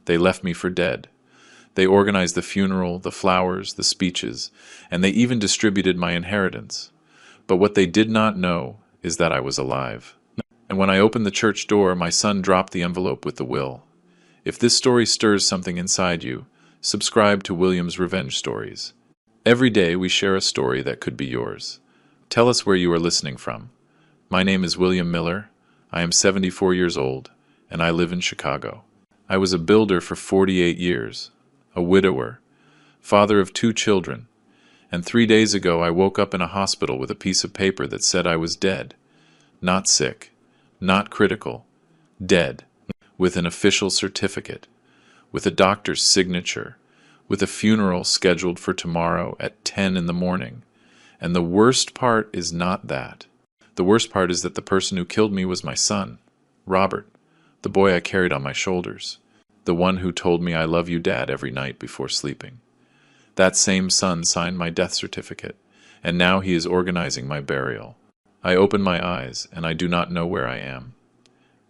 They left me for dead. They organized the funeral, the flowers, the speeches, and they even distributed my inheritance. But what they did not know is that I was alive. And when I opened the church door, my son dropped the envelope with the will. If this story stirs something inside you, subscribe to William's Revenge Stories. Every day we share a story that could be yours. Tell us where you are listening from. My name is William Miller. I am 74 years old, and I live in Chicago. I was a builder for 48 years, a widower, father of 2 children, and 3 days ago I woke up in a hospital with a piece of paper that said I was dead. Not sick, not critical, dead, with an official certificate, with a doctor's signature, with a funeral scheduled for tomorrow at 10 in the morning. And the worst part is not that. The worst part is that the person who killed me was my son, Robert, the boy I carried on my shoulders, the one who told me I love you, Dad, every night before sleeping. That same son signed my death certificate, and now he is organizing my burial. I open my eyes, and I do not know where I am.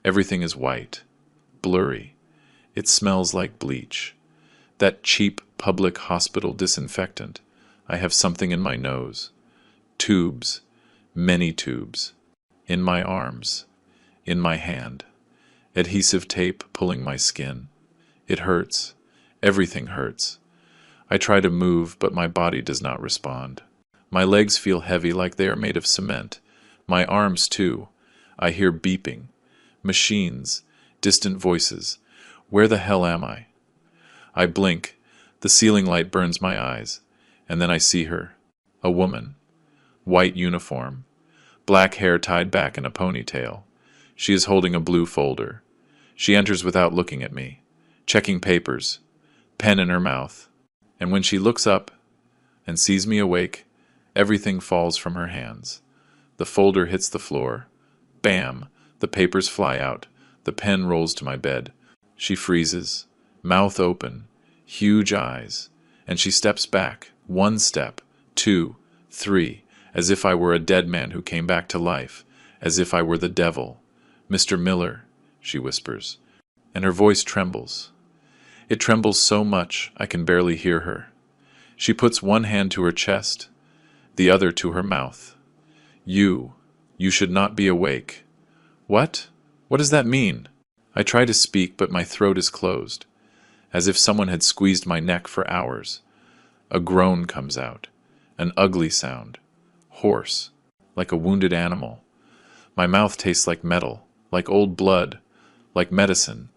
Everything is white, blurry. It smells like bleach. That cheap public hospital disinfectant. I have something in my nose. Tubes. Many tubes. In my arms. In my hand. Adhesive tape pulling my skin. It hurts. Everything hurts. I try to move, but my body does not respond. My legs feel heavy like they are made of cement. My arms, too. I hear beeping. Machines. Distant voices. Where the hell am I? I blink. The ceiling light burns my eyes. And then I see her. A woman. White uniform. Black hair tied back in a ponytail. She is holding a blue folder. She enters without looking at me, checking papers, pen in her mouth. And when she looks up and sees me awake, everything falls from her hands. The folder hits the floor. Bam! The papers fly out. The pen rolls to my bed. She freezes, mouth open, huge eyes, and she steps back, 1 step, 2, 3, as if I were a dead man who came back to life, as if I were the devil. "Mr. Miller," she whispers, and her voice trembles. It trembles so much I can barely hear her. She puts one hand to her chest, the other to her mouth. You should not be awake." "What? What does that mean?" I try to speak, but my throat is closed, as if someone had squeezed my neck for hours. A groan comes out, an ugly sound, hoarse, like a wounded animal. My mouth tastes like metal, like old blood, like medicine.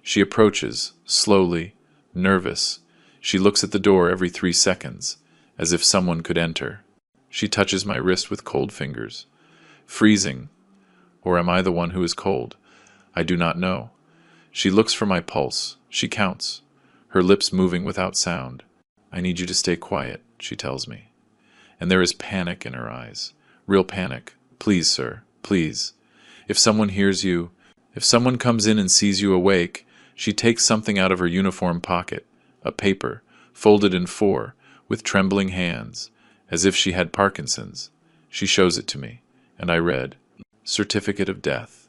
She approaches, slowly, nervous. She looks at the door every 3 seconds, as if someone could enter. She touches my wrist with cold fingers. Freezing. Or am I the one who is cold? I do not know. She looks for my pulse. She counts, her lips moving without sound. "I need you to stay quiet," she tells me. And there is panic in her eyes. Real panic. "Please, sir, please. If someone hears you, if someone comes in and sees you awake," she takes something out of her uniform pocket, a paper, folded in 4, with trembling hands, as if she had Parkinson's. She shows it to me, and I read, "Certificate of Death,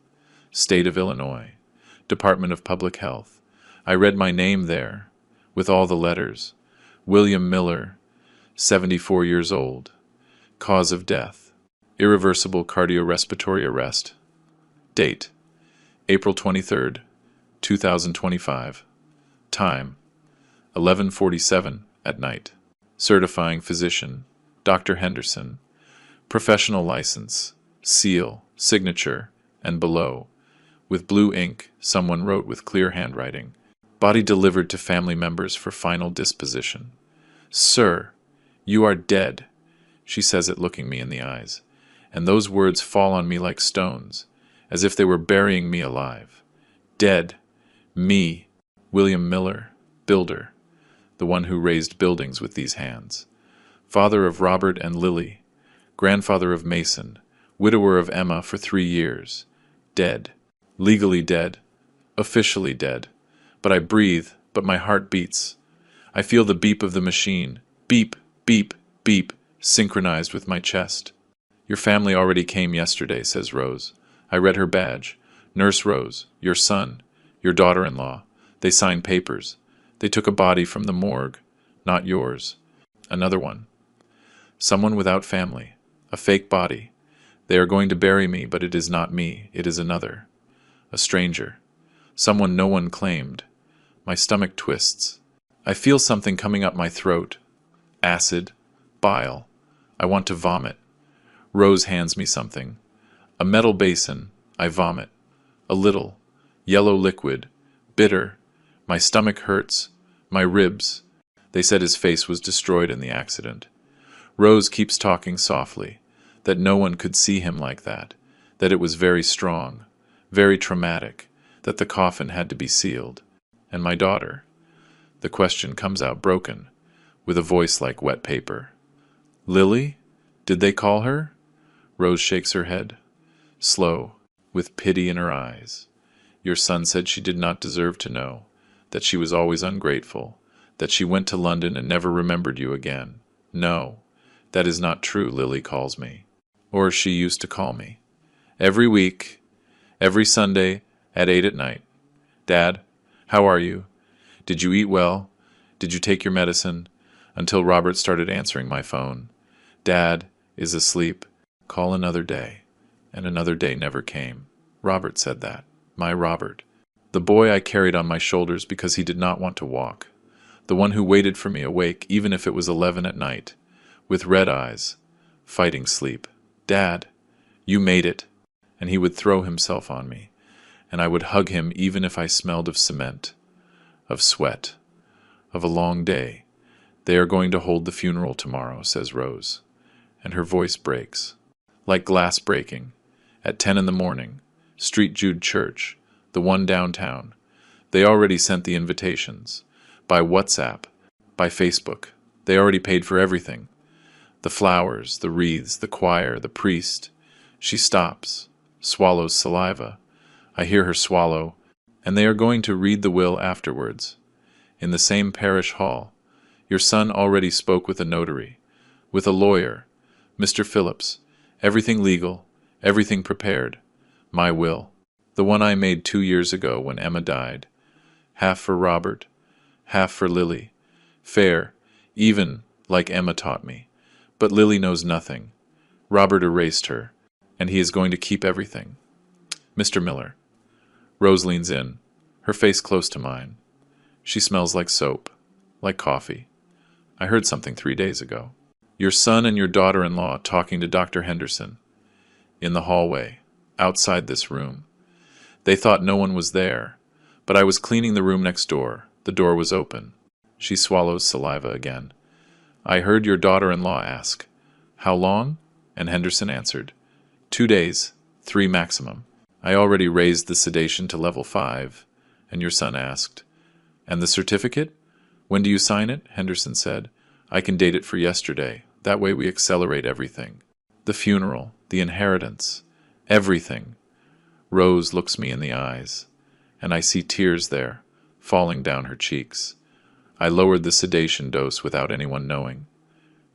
State of Illinois, Department of Public Health." I read my name there, with all the letters. William Miller, 74 years old. Cause of death, irreversible cardiorespiratory arrest. Date, April 23rd, 2025. Time, 11:47 at night. Certifying physician, Dr. Henderson. Professional license, seal, signature, and below, with blue ink, someone wrote with clear handwriting, "Body delivered to family members for final disposition." "Sir, you are dead," she says it looking me in the eyes, and those words fall on me like stones, as if they were burying me alive. Dead. Me, William Miller, builder, the one who raised buildings with these hands. Father of Robert and Lily, grandfather of Mason, widower of Emma for 3 years. Dead. Legally dead. Officially dead. But I breathe, but my heart beats. I feel the beep of the machine. Beep, beep, beep, synchronized with my chest. "Your family already came yesterday," says Rose. I read her badge. "Nurse Rose, your son, your daughter-in-law, They signed papers. They took a body from the morgue. Not yours. Another one. Someone without family. A fake body. They are going to bury me, but it is not me. It is another. A stranger. Someone no one claimed. My stomach twists. I feel something coming up my throat. Acid. Bile. I want to vomit. Rose hands me something. A metal basin. I vomit. A little. Yellow liquid. Bitter. My stomach hurts. My ribs. They said his face was destroyed in the accident. Rose keeps talking softly, that no one could see him like that it was very strong, very traumatic, that the coffin had to be sealed. And my daughter? The question comes out broken, with a voice like wet paper. Lily? Did they call her? Rose shakes her head, slow, with pity in her eyes. Your son said she did not deserve to know, that she was always ungrateful, that she went to London and never remembered you again. No, that is not true, Lily calls me. Or she used to call me. Every week, every Sunday at 8 at night. Dad, how are you? Did you eat well? Did you take your medicine? Until Robert started answering my phone. Dad is asleep. Call another day. And another day never came. Robert said that. My Robert. The boy I carried on my shoulders because he did not want to walk. The one who waited for me awake even if it was 11 at night, with red eyes, fighting sleep. Dad, you made it. And he would throw himself on me, and I would hug him even if I smelled of cement, of sweat, of a long day. They are going to hold the funeral tomorrow, says Rose, and her voice breaks, like glass breaking, at 10 in the morning, St. Jude Church, the one downtown. They already sent the invitations, by WhatsApp, by Facebook. They already paid for everything. The flowers, the wreaths, the choir, the priest. She stops, swallows saliva. I hear her swallow, and they are going to read the will afterwards. In the same parish hall. Your son already spoke with a notary, with a lawyer, Mr. Phillips. Everything legal, everything prepared. My will, the one I made 2 years ago when Emma died. Half for Robert, half for Lily. Fair, even, like Emma taught me. But Lily knows nothing. Robert erased her, and he is going to keep everything. Mr. Miller. Rose leans in, her face close to mine. She smells like soap, like coffee. I heard something 3 days ago. Your son and your daughter-in-law talking to Dr. Henderson. In the hallway, outside this room. They thought no one was there, but I was cleaning the room next door. The door was open. She swallows saliva again. I heard your daughter-in-law ask, how long? And Henderson answered, 2 days, 3 maximum. I already raised the sedation to level 5, and your son asked, and the certificate? When do you sign it? Henderson said, I can date it for yesterday. That way we accelerate everything. The funeral, the inheritance, everything. Rose looks me in the eyes, and I see tears there, falling down her cheeks. I lowered the sedation dose without anyone knowing.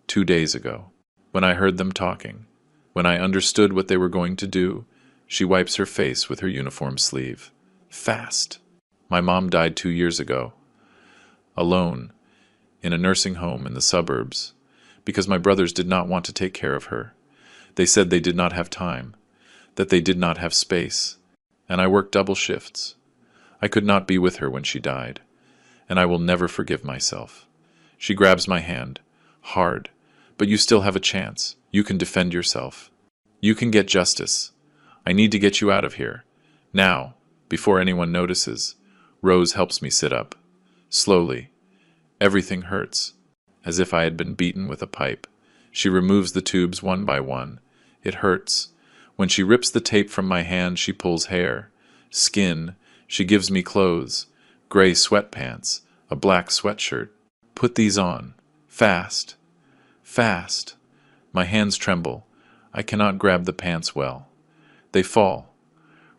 2 days ago, when I heard them talking, when I understood what they were going to do, she wipes her face with her uniform sleeve. Fast. My mom died 2 years ago. Alone, in a nursing home in the suburbs, because my brothers did not want to take care of her. They said they did not have time, that they did not have space, and I worked double shifts. I could not be with her when she died, and I will never forgive myself. She grabs my hand, hard, but you still have a chance. You can defend yourself. You can get justice. I need to get you out of here. Now, before anyone notices. Rose helps me sit up. Slowly. Everything hurts, as if I had been beaten with a pipe. She removes the tubes one by one. It hurts. When she rips the tape from my hand, she pulls hair, skin. She gives me clothes, gray sweatpants, a black sweatshirt. Put these on. Fast. Fast. My hands tremble. I cannot grab the pants well. They fall.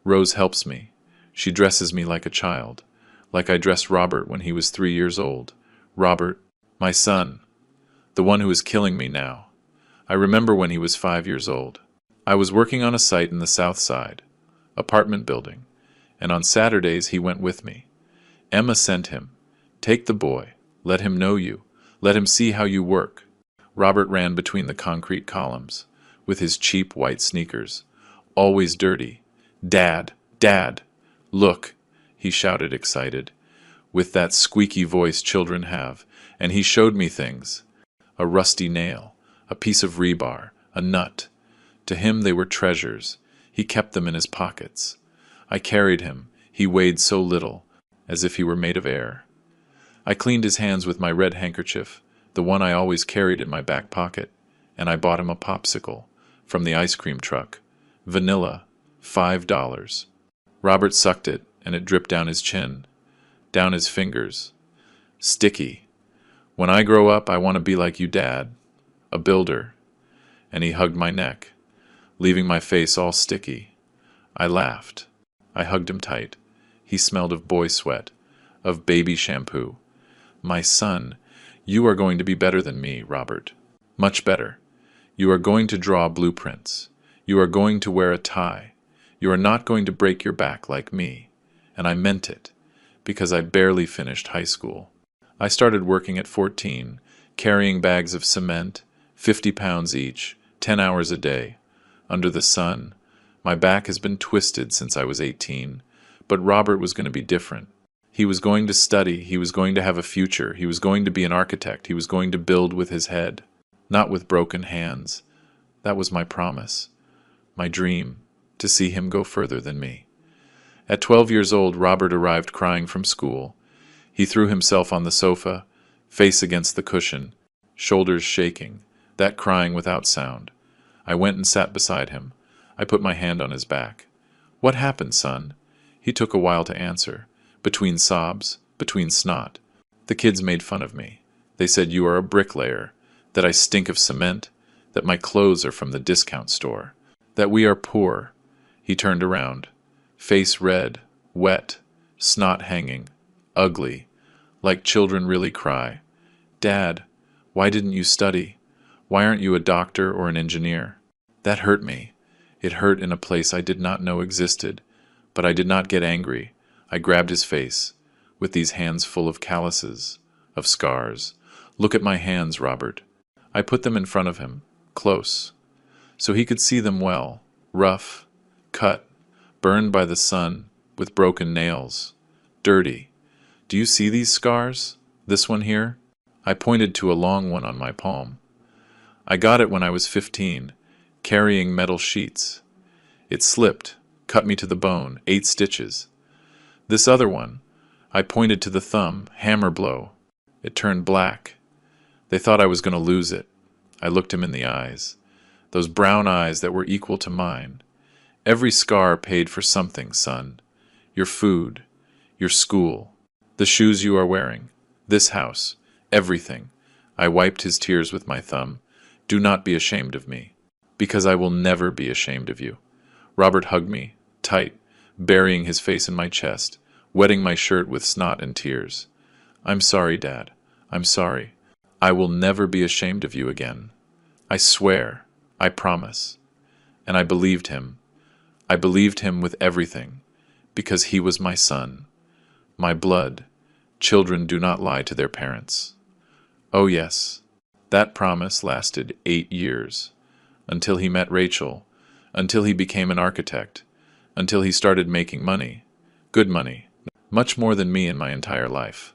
Rose helps me. She dresses me like a child, like I dressed Robert when he was 3 years old. Robert, my son, the one who is killing me now. I remember when he was 5 years old. I was working on a site in the South Side, apartment building, and on Saturdays he went with me. Emma sent him. Take the boy. Let him know you. Let him see how you work. Robert ran between the concrete columns, with his cheap white sneakers, always dirty. Dad! Dad! Look! He shouted, excited, with that squeaky voice children have, and he showed me things. A rusty nail, a piece of rebar, a nut. To him they were treasures. He kept them in his pockets. I carried him. He weighed so little, as if he were made of air. I cleaned his hands with my red handkerchief, the one I always carried in my back pocket, and I bought him a popsicle from the ice cream truck. Vanilla, $5. Robert sucked it, and it dripped down his chin, down his fingers. Sticky. When I grow up, I want to be like you, Dad. A builder. And he hugged my neck, leaving my face all sticky. I laughed. I hugged him tight. He smelled of boy sweat, of baby shampoo. My son, you are going to be better than me, Robert. Much better. You are going to draw blueprints. You are going to wear a tie. You are not going to break your back like me. And I meant it, because I barely finished high school. I started working at 14, carrying bags of cement, 50 pounds each, 10 hours a day, under the sun. My back has been twisted since I was 18, but Robert was going to be different. He was going to study, he was going to have a future, he was going to be an architect, he was going to build with his head, not with broken hands. That was my promise, my dream, to see him go further than me. At 12 years old, Robert arrived crying from school. He threw himself on the sofa, face against the cushion, shoulders shaking, that crying without sound. I went and sat beside him. I put my hand on his back. What happened, son? He took a while to answer, between sobs, between snot. The kids made fun of me. They said you are a bricklayer, that I stink of cement, that my clothes are from the discount store, that we are poor. He turned around, face red, wet, snot hanging, ugly, like children really cry. Dad, why didn't you study? Why aren't you a doctor or an engineer? That hurt me. It hurt in a place I did not know existed, but I did not get angry. I grabbed his face, with these hands full of calluses, of scars. Look at my hands, Robert. I put them in front of him, close, so he could see them well, rough, cut, burned by the sun, with broken nails, dirty. Do you see these scars? This one here? I pointed to a long one on my palm. I got it when I was 15, carrying metal sheets. It slipped, cut me to the bone, 8 stitches. This other one, I pointed to the thumb, hammer blow. It turned black. They thought I was going to lose it. I looked him in the eyes, those brown eyes that were equal to mine. Every scar paid for something, son. Your food, your school, the shoes you are wearing, this house, everything. I wiped his tears with my thumb. Do not be ashamed of me, because I will never be ashamed of you. Robert hugged me, tight, burying his face in my chest, wetting my shirt with snot and tears. I'm sorry, Dad. I'm sorry. I will never be ashamed of you again. I swear. I promise. And I believed him. I believed him with everything, because he was my son, my blood. Children do not lie to their parents. Oh yes, that promise lasted 8 years, until he met Rachel, until he became an architect, until he started making money, good money, much more than me in my entire life.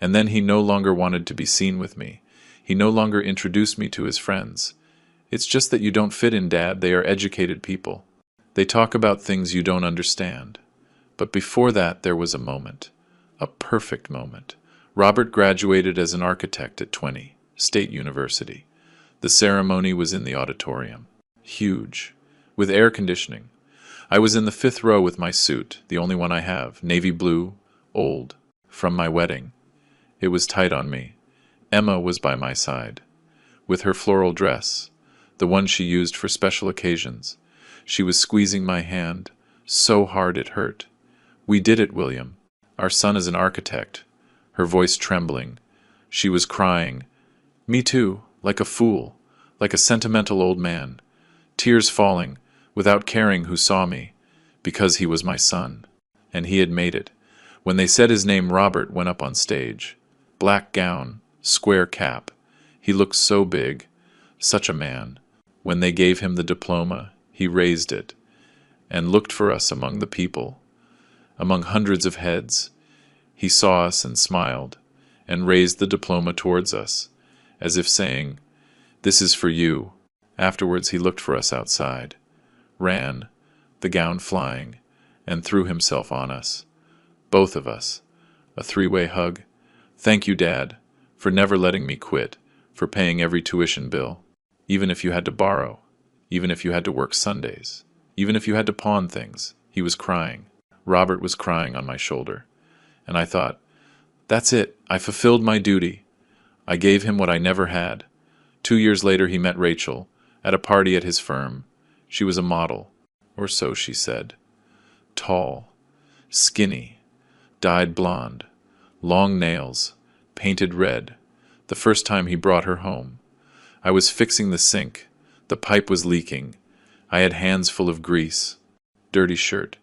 And then he no longer wanted to be seen with me. He no longer introduced me to his friends. It's just that you don't fit in, Dad. They are educated people. They talk about things you don't understand. But before that, there was a moment, a perfect moment. Robert graduated as an architect at 20, State University. The ceremony was in the auditorium, huge, with air conditioning. I was in the 5th row with my suit, the only one I have, navy blue, old, from my wedding. It was tight on me. Emma was by my side, with her floral dress, the one she used for special occasions. She was squeezing my hand, so hard it hurt. We did it, William. Our son is an architect. Her voice trembling. She was crying. Me too, like a fool, like a sentimental old man. Tears falling, without caring who saw me, because he was my son. And he had made it. When they said his name, Robert went up on stage. Black gown, square cap. He looked so big, such a man. When they gave him the diploma, he raised it and looked for us among the people, among hundreds of heads. He saw us and smiled, and raised the diploma towards us, as if saying, "This is for you." Afterwards he looked for us outside, ran, the gown flying, and threw himself on us. Both of us. A three-way hug. "Thank you, Dad, for never letting me quit, for paying every tuition bill, even if you had to borrow, even if you had to work Sundays, even if you had to pawn things." He was crying. Robert was crying on my shoulder. And I thought, that's it. I fulfilled my duty. I gave him what I never had. 2 years later he met Rachel at a party at his firm. She was a model, or so she said. Tall, skinny, dyed blonde, long nails, painted red. The first time he brought her home. I was fixing the sink. The pipe was leaking. I had hands full of grease. Dirty shirt.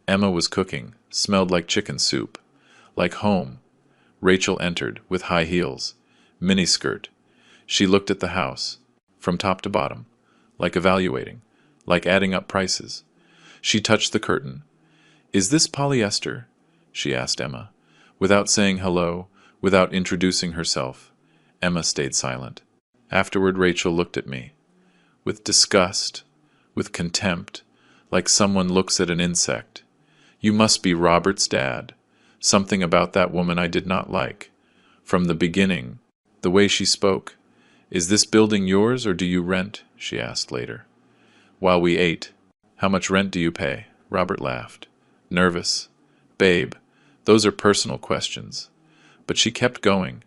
Emma was cooking. Smelled like chicken soup. Like home. Rachel entered, with high heels. Miniskirt. She looked at the house, from top to bottom, like evaluating, like adding up prices. She touched the curtain. "Is this polyester?" she asked Emma. Without saying hello, without introducing herself, Emma stayed silent. Afterward Rachel looked at me, with disgust, with contempt, like someone looks at an insect. "You must be Robert's dad." Something about that woman I did not like. From the beginning, the way she spoke. "Is this building yours, or do you rent?" she asked later. While we ate, "How much rent do you pay?" Robert laughed. Nervous. "Babe, those are personal questions." But she kept going.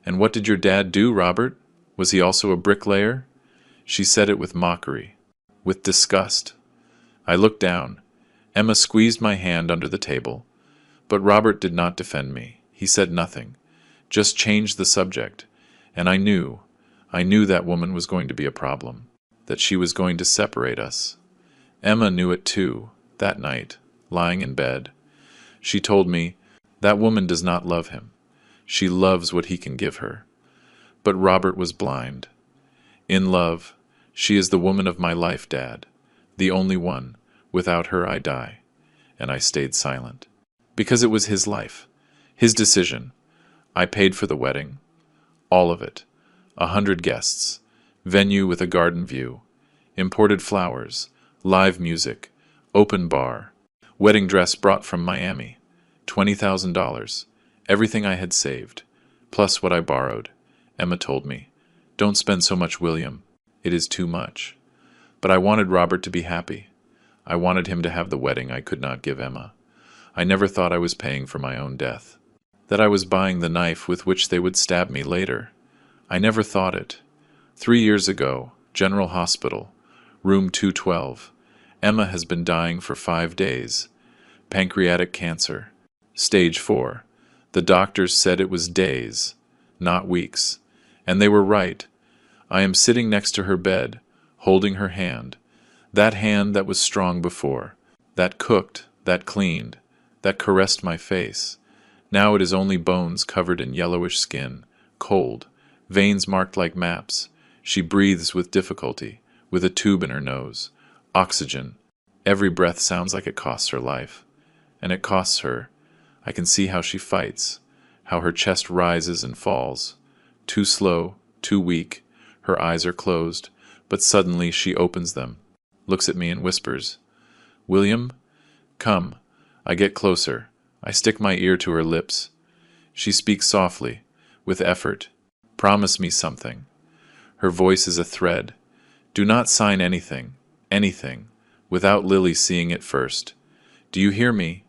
"And what did your dad do, Robert? Was he also a bricklayer?" She said it with mockery, with disgust. I looked down. Emma squeezed my hand under the table. But Robert did not defend me. He said nothing, just changed the subject. And I knew that woman was going to be a problem, that she was going to separate us. Emma knew it too, that night, lying in bed. She told me, "That woman does not love him. She loves what he can give her." But Robert was blind. "In love, she is the woman of my life, Dad. The only one. Without her I die." And I stayed silent. Because it was his life, his decision. I paid for the wedding. All of it. 100 guests. Venue with a garden view. Imported flowers. Live music. Open bar. Wedding dress brought from Miami. $20,000. Everything I had saved. Plus what I borrowed. Emma told me, "Don't spend so much, William. It is too much." But I wanted Robert to be happy. I wanted him to have the wedding I could not give Emma. I never thought I was paying for my own death. That I was buying the knife with which they would stab me later. I never thought it. 3 years ago, General Hospital, room 212. Emma has been dying for 5 days. Pancreatic cancer. Stage 4. The doctors said it was days, not weeks. And they were right. I am sitting next to her bed, holding her hand. That hand that was strong before. That cooked, that cleaned, that caressed my face. Now it is only bones covered in yellowish skin, cold, veins marked like maps. She breathes with difficulty, with a tube in her nose. Oxygen. Every breath sounds like it costs her life. And it costs her. I can see how she fights, how her chest rises and falls. Too slow, too weak. Her eyes are closed, but suddenly she opens them, looks at me and whispers, "William, come." I get closer. I stick my ear to her lips. She speaks softly, with effort. "Promise me something." Her voice is a thread. "Do not sign anything, without Lily seeing it first. Do you hear me?"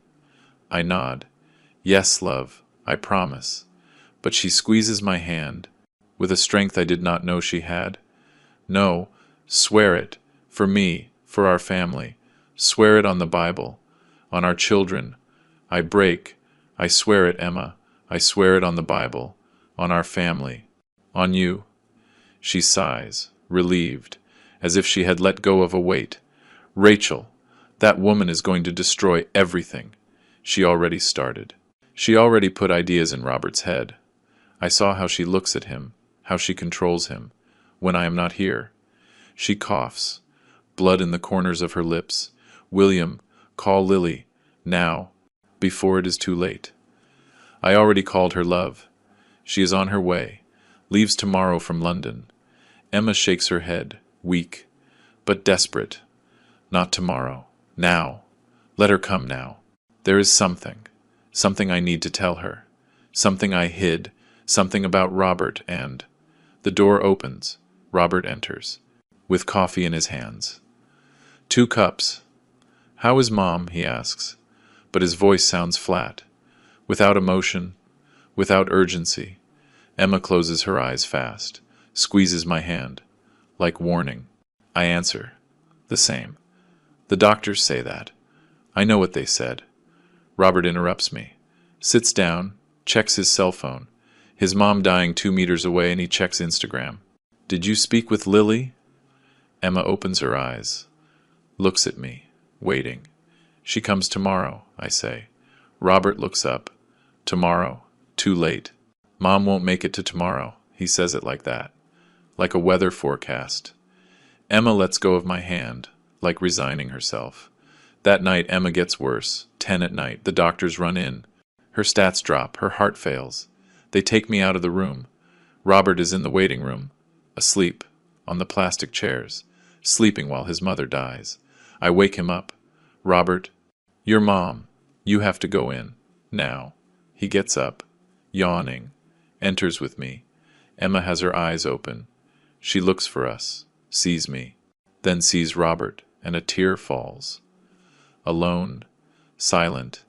I nod. "Yes, love, I promise." But she squeezes my hand, with a strength I did not know she had. "No, swear it, for me, for our family. Swear it on the Bible. On our children. I break. I swear it, Emma. I swear it on the Bible. On our family. On you." She sighs, relieved, as if she had let go of a weight. "Rachel, that woman is going to destroy everything. She already started." She already put ideas in Robert's head. I saw how she looks at him, how she controls him, when I am not here. She coughs, blood in the corners of her lips. William, call Lily, now, before it is too late. I already called her love. She is on her way, leaves tomorrow from London. Emma shakes her head, weak, but desperate. Not tomorrow. Now. Let her come now. There is something I need to tell her. Something I hid, something about Robert and... The door opens. Robert enters, with coffee in his hands. 2 cups. How is Mom? He asks, but his voice sounds flat, without emotion, without urgency. Emma closes her eyes fast, squeezes my hand, like warning. I answer, the same. The doctors say that. I know what they said. Robert interrupts me, sits down, checks his cell phone. His mom dying 2 meters away, and he checks Instagram. Did you speak with Lily? Emma opens her eyes, looks at me, waiting. She comes tomorrow, I say. Robert looks up. Tomorrow. Too late. Mom won't make it to tomorrow. He says it like that, like a weather forecast. Emma lets go of my hand, like resigning herself. That night, Emma gets worse. 10 at night. The doctors run in. Her stats drop. Her heart fails. They take me out of the room. Robert is in the waiting room, asleep, on the plastic chairs, sleeping while his mother dies. I wake him up. Robert, your mom. You have to go in. Now. He gets up, yawning, enters with me. Emma has her eyes open. She looks for us, sees me, then sees Robert, and a tear falls. Alone, silent.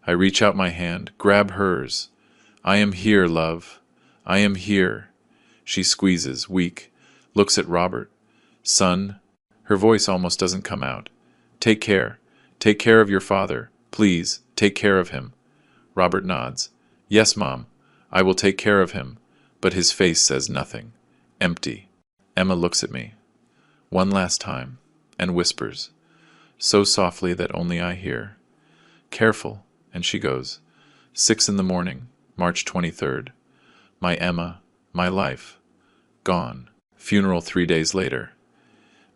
I reach out my hand, grab hers. I am here, love. I am here. She squeezes, weak, looks at Robert. Son, her voice almost doesn't come out. Take care. Take care of your father. Please, take care of him. Robert nods. Yes, Mom. I will take care of him. But his face says nothing. Empty. Emma looks at me. One last time, and whispers, so softly that only I hear. Careful, and she goes. 6 in the morning, March 23rd. My Emma, my life, gone. Funeral 3 days later.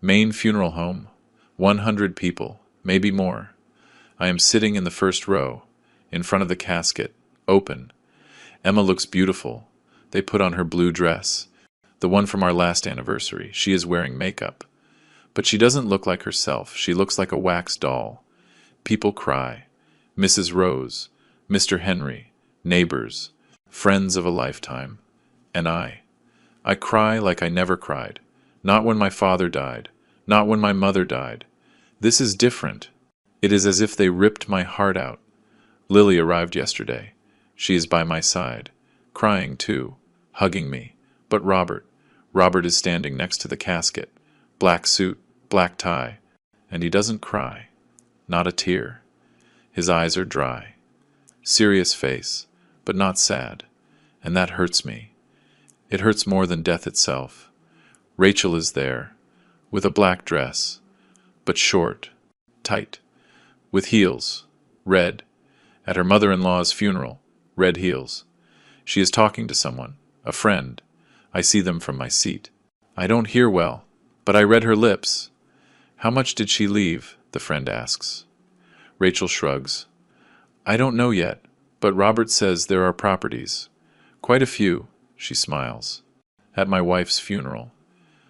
Main funeral home, 100 people, maybe more. I am sitting in the first row, in front of the casket, open. Emma looks beautiful. They put on her blue dress, the one from our last anniversary. She is wearing makeup. But she doesn't look like herself. She looks like a wax doll. People cry. Mrs. Rose, Mr. Henry, neighbors, friends of a lifetime. And I cry like I never cried. Not when my father died. Not when my mother died. This is different. It is as if they ripped my heart out. Lily arrived yesterday. She is by my side, crying too, hugging me. But Robert is standing next to the casket. Black suit, black tie. And he doesn't cry. Not a tear. His eyes are dry. Serious face, but not sad. And that hurts me. It hurts more than death itself. Rachel is there, with a black dress, but short, tight, with heels, red. At her mother-in-law's funeral, red heels. She is talking to someone, a friend. I see them from my seat. I don't hear well, but I read her lips. How much did she leave? The friend asks. Rachel shrugs. I don't know yet, but Robert says there are properties. Quite a few, she smiles. At my wife's funeral.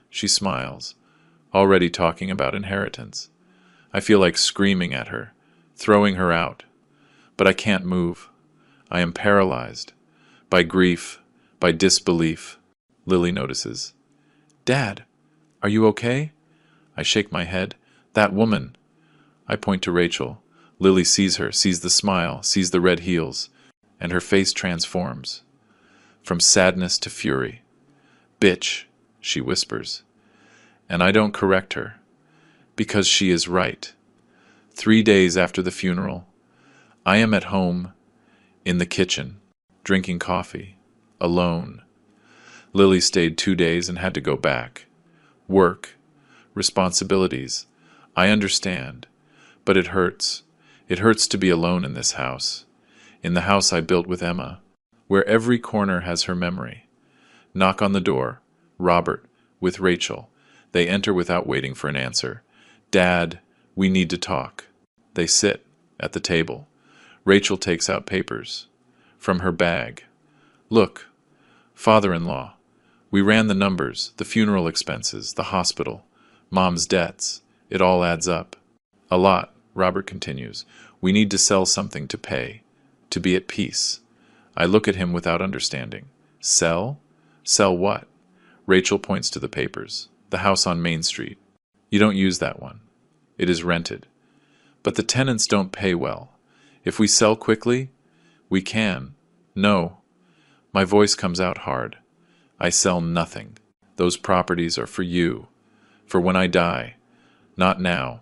She smiles, already talking about inheritance. I feel like screaming at her, throwing her out. But I can't move. I am paralyzed. By grief, by disbelief. Lily notices. Dad, are you okay? I shake my head. That woman. I point to Rachel. Lily sees her, sees the smile, sees the red heels, and her face transforms. From sadness to fury. Bitch, she whispers. And I don't correct her. Because she is right. 3 days after the funeral, I am at home, in the kitchen, drinking coffee, alone. Lily stayed 2 days and had to go back. Work, responsibilities. I understand, but it hurts. It hurts to be alone in this house. in the house I built with Emma, where every corner has her memory. Knock on the door. Robert, with Rachel. They enter without waiting for an answer. Dad, we need to talk. They sit at the table. Rachel takes out papers from her bag. Look, father-in-law. We ran the numbers, the funeral expenses, the hospital, Mom's debts. It all adds up. A lot, Robert continues. We need to sell something to pay, to be at peace. I look at him without understanding. Sell? Sell what? Rachel points to the papers. The house on Main Street. You don't use that one. It is rented. But the tenants don't pay well. If we sell quickly, we can. No. My voice comes out hard. I sell nothing. Those properties are for you. For when I die. Not now.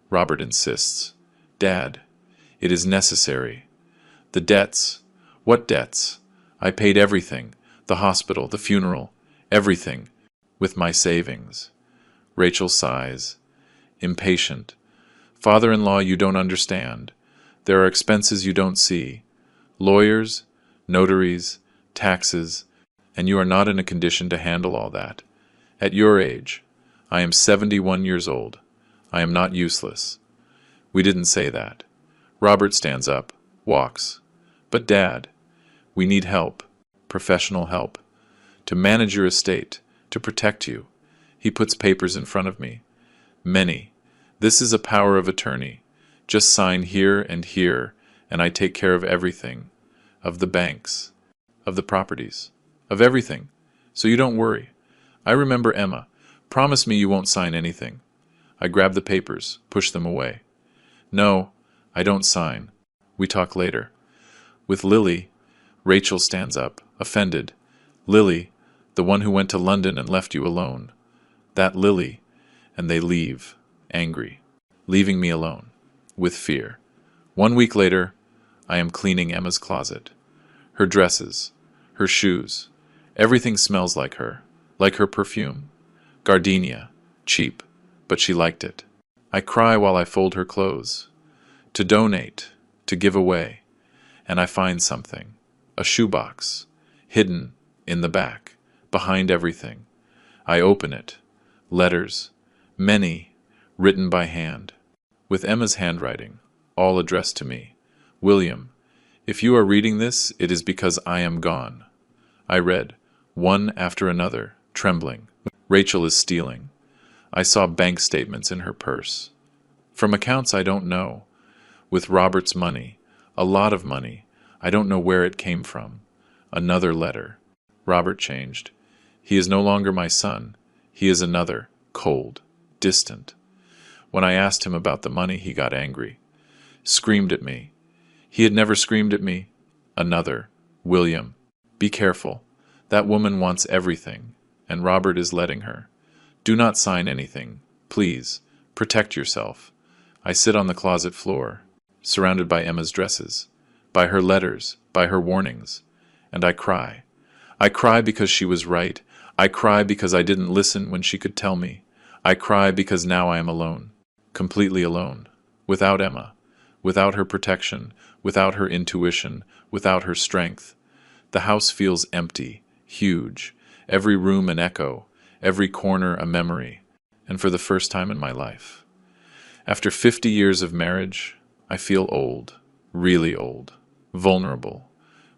Robert insists. Dad, it is necessary. The debts. What debts? I paid everything. The hospital, the funeral, everything. With my savings. Rachel sighs. Impatient. Father-in-law, you don't understand. There are expenses you don't see. Lawyers, notaries, taxes, and you are not in a condition to handle all that. At your age, I am 71 years old. I am not useless. We didn't say that. Robert stands up, walks. But Dad, we need help, professional help, to manage your estate, to protect you. He puts papers in front of me. Many. This is a power of attorney. Just sign here, and I take care of everything. Of the banks, of the properties, of everything. So you don't worry. I remember Emma. Promise me you won't sign anything. I grab the papers, push them away. No, I don't sign. We talk later. With Lily, Rachel stands up, offended. Lily, the one who went to London and left you alone. That Lily. And they leave, angry, leaving me alone, with fear. 1 week later, I am cleaning Emma's closet. Her dresses, her shoes, everything smells like her perfume. Gardenia, cheap, but she liked it. I cry while I fold her clothes. To donate, to give away. And I find something, a shoebox, hidden in the back, behind everything. I open it. Letters, many, written by hand, with Emma's handwriting, all addressed to me. William, if you are reading this, it is because I am gone. I read, one after another, trembling. Rachel is stealing. I saw bank statements in her purse. From accounts I don't know. With Robert's money, a lot of money. I don't know where it came from. Another letter. Robert changed. He is no longer my son. He is another, cold, distant. When I asked him about the money, he got angry. Screamed at me. He had never screamed at me. Another, William. Be careful. That woman wants everything, and Robert is letting her. Do not sign anything. Please, protect yourself. I sit on the closet floor, surrounded by Emma's dresses, by her letters, by her warnings, and I cry. I cry because she was right. I cry because I didn't listen when she could tell me. I cry because now I am alone, completely alone, without Emma, without her protection, without her intuition, without her strength. The house feels empty, huge, every room an echo, every corner a memory, and for the first time in my life. After 50 years of marriage, I feel old, really old, vulnerable,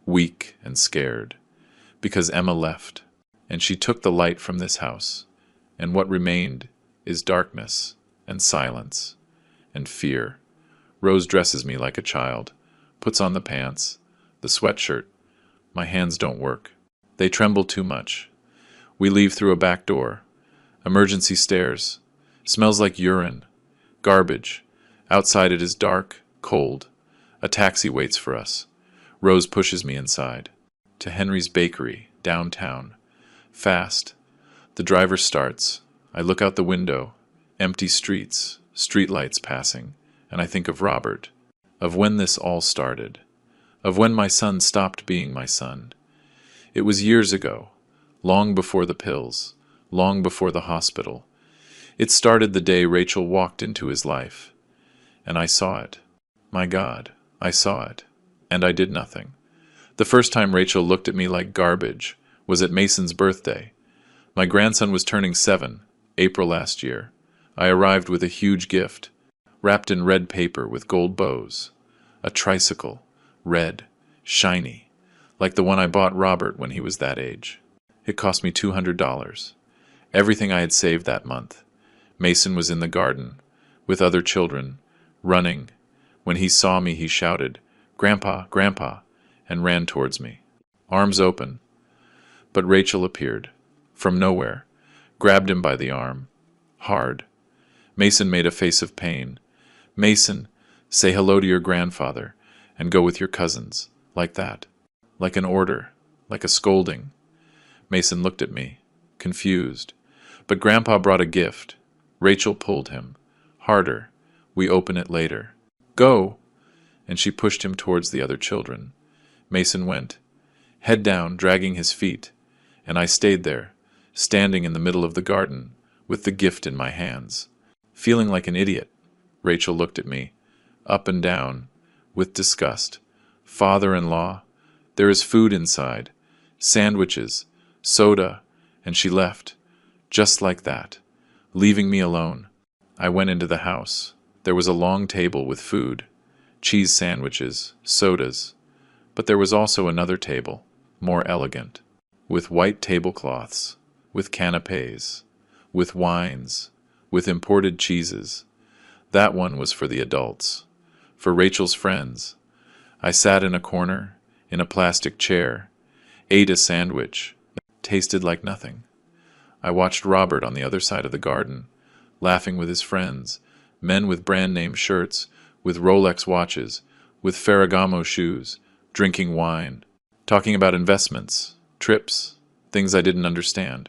weak and scared, because Emma left, and she took the light from this house, and what remained is darkness and silence and fear. Rose dresses me like a child, puts on the pants, the sweatshirt. My hands don't work. They tremble too much. We leave through a back door. Emergency stairs. Smells like urine. Garbage. Outside it is dark, cold. A taxi waits for us. Rose pushes me inside. To Henry's Bakery, downtown. Fast. The driver starts. I look out the window. Empty streets, streetlights passing, and I think of Robert, of when this all started, of when my son stopped being my son. It was years ago, long before the pills, long before the hospital. It started the day Rachel walked into his life. And I saw it. My God, I saw it. and I did nothing. The first time Rachel looked at me like garbage was at Mason's birthday. My grandson was turning 7, April last year. I arrived with a huge gift, wrapped in red paper with gold bows. A tricycle, red, shiny, like the one I bought Robert when he was that age. It cost me $200. Everything I had saved that month. Mason was in the garden, with other children, running. When he saw me, he shouted, "Grandpa, Grandpa," and ran towards me, arms open. But Rachel appeared, from nowhere, grabbed him by the arm, hard. Mason made a face of pain. "Mason, say hello to your grandfather, and go with your cousins," like that, like an order, like a scolding. Mason looked at me, confused. But Grandpa brought a gift. Rachel pulled him. "Harder. We open it later." "Go!" And she pushed him towards the other children. Mason went, head down, dragging his feet, and I stayed there, standing in the middle of the garden, with the gift in my hands, feeling like an idiot. Rachel looked at me, up and down, with disgust. "Father-in-law, there is food inside, sandwiches, soda," and she left, just like that, leaving me alone. I went into the house. There was a long table with food, cheese sandwiches, sodas, but there was also another table, more elegant, with white tablecloths, with canapes, with wines, with imported cheeses. That one was for the adults, for Rachel's friends. I sat in a corner, in a plastic chair, ate a sandwich, tasted like nothing. I watched Robert on the other side of the garden, laughing with his friends, men with brand-name shirts, with Rolex watches, with Ferragamo shoes, drinking wine, talking about investments, trips, things I didn't understand.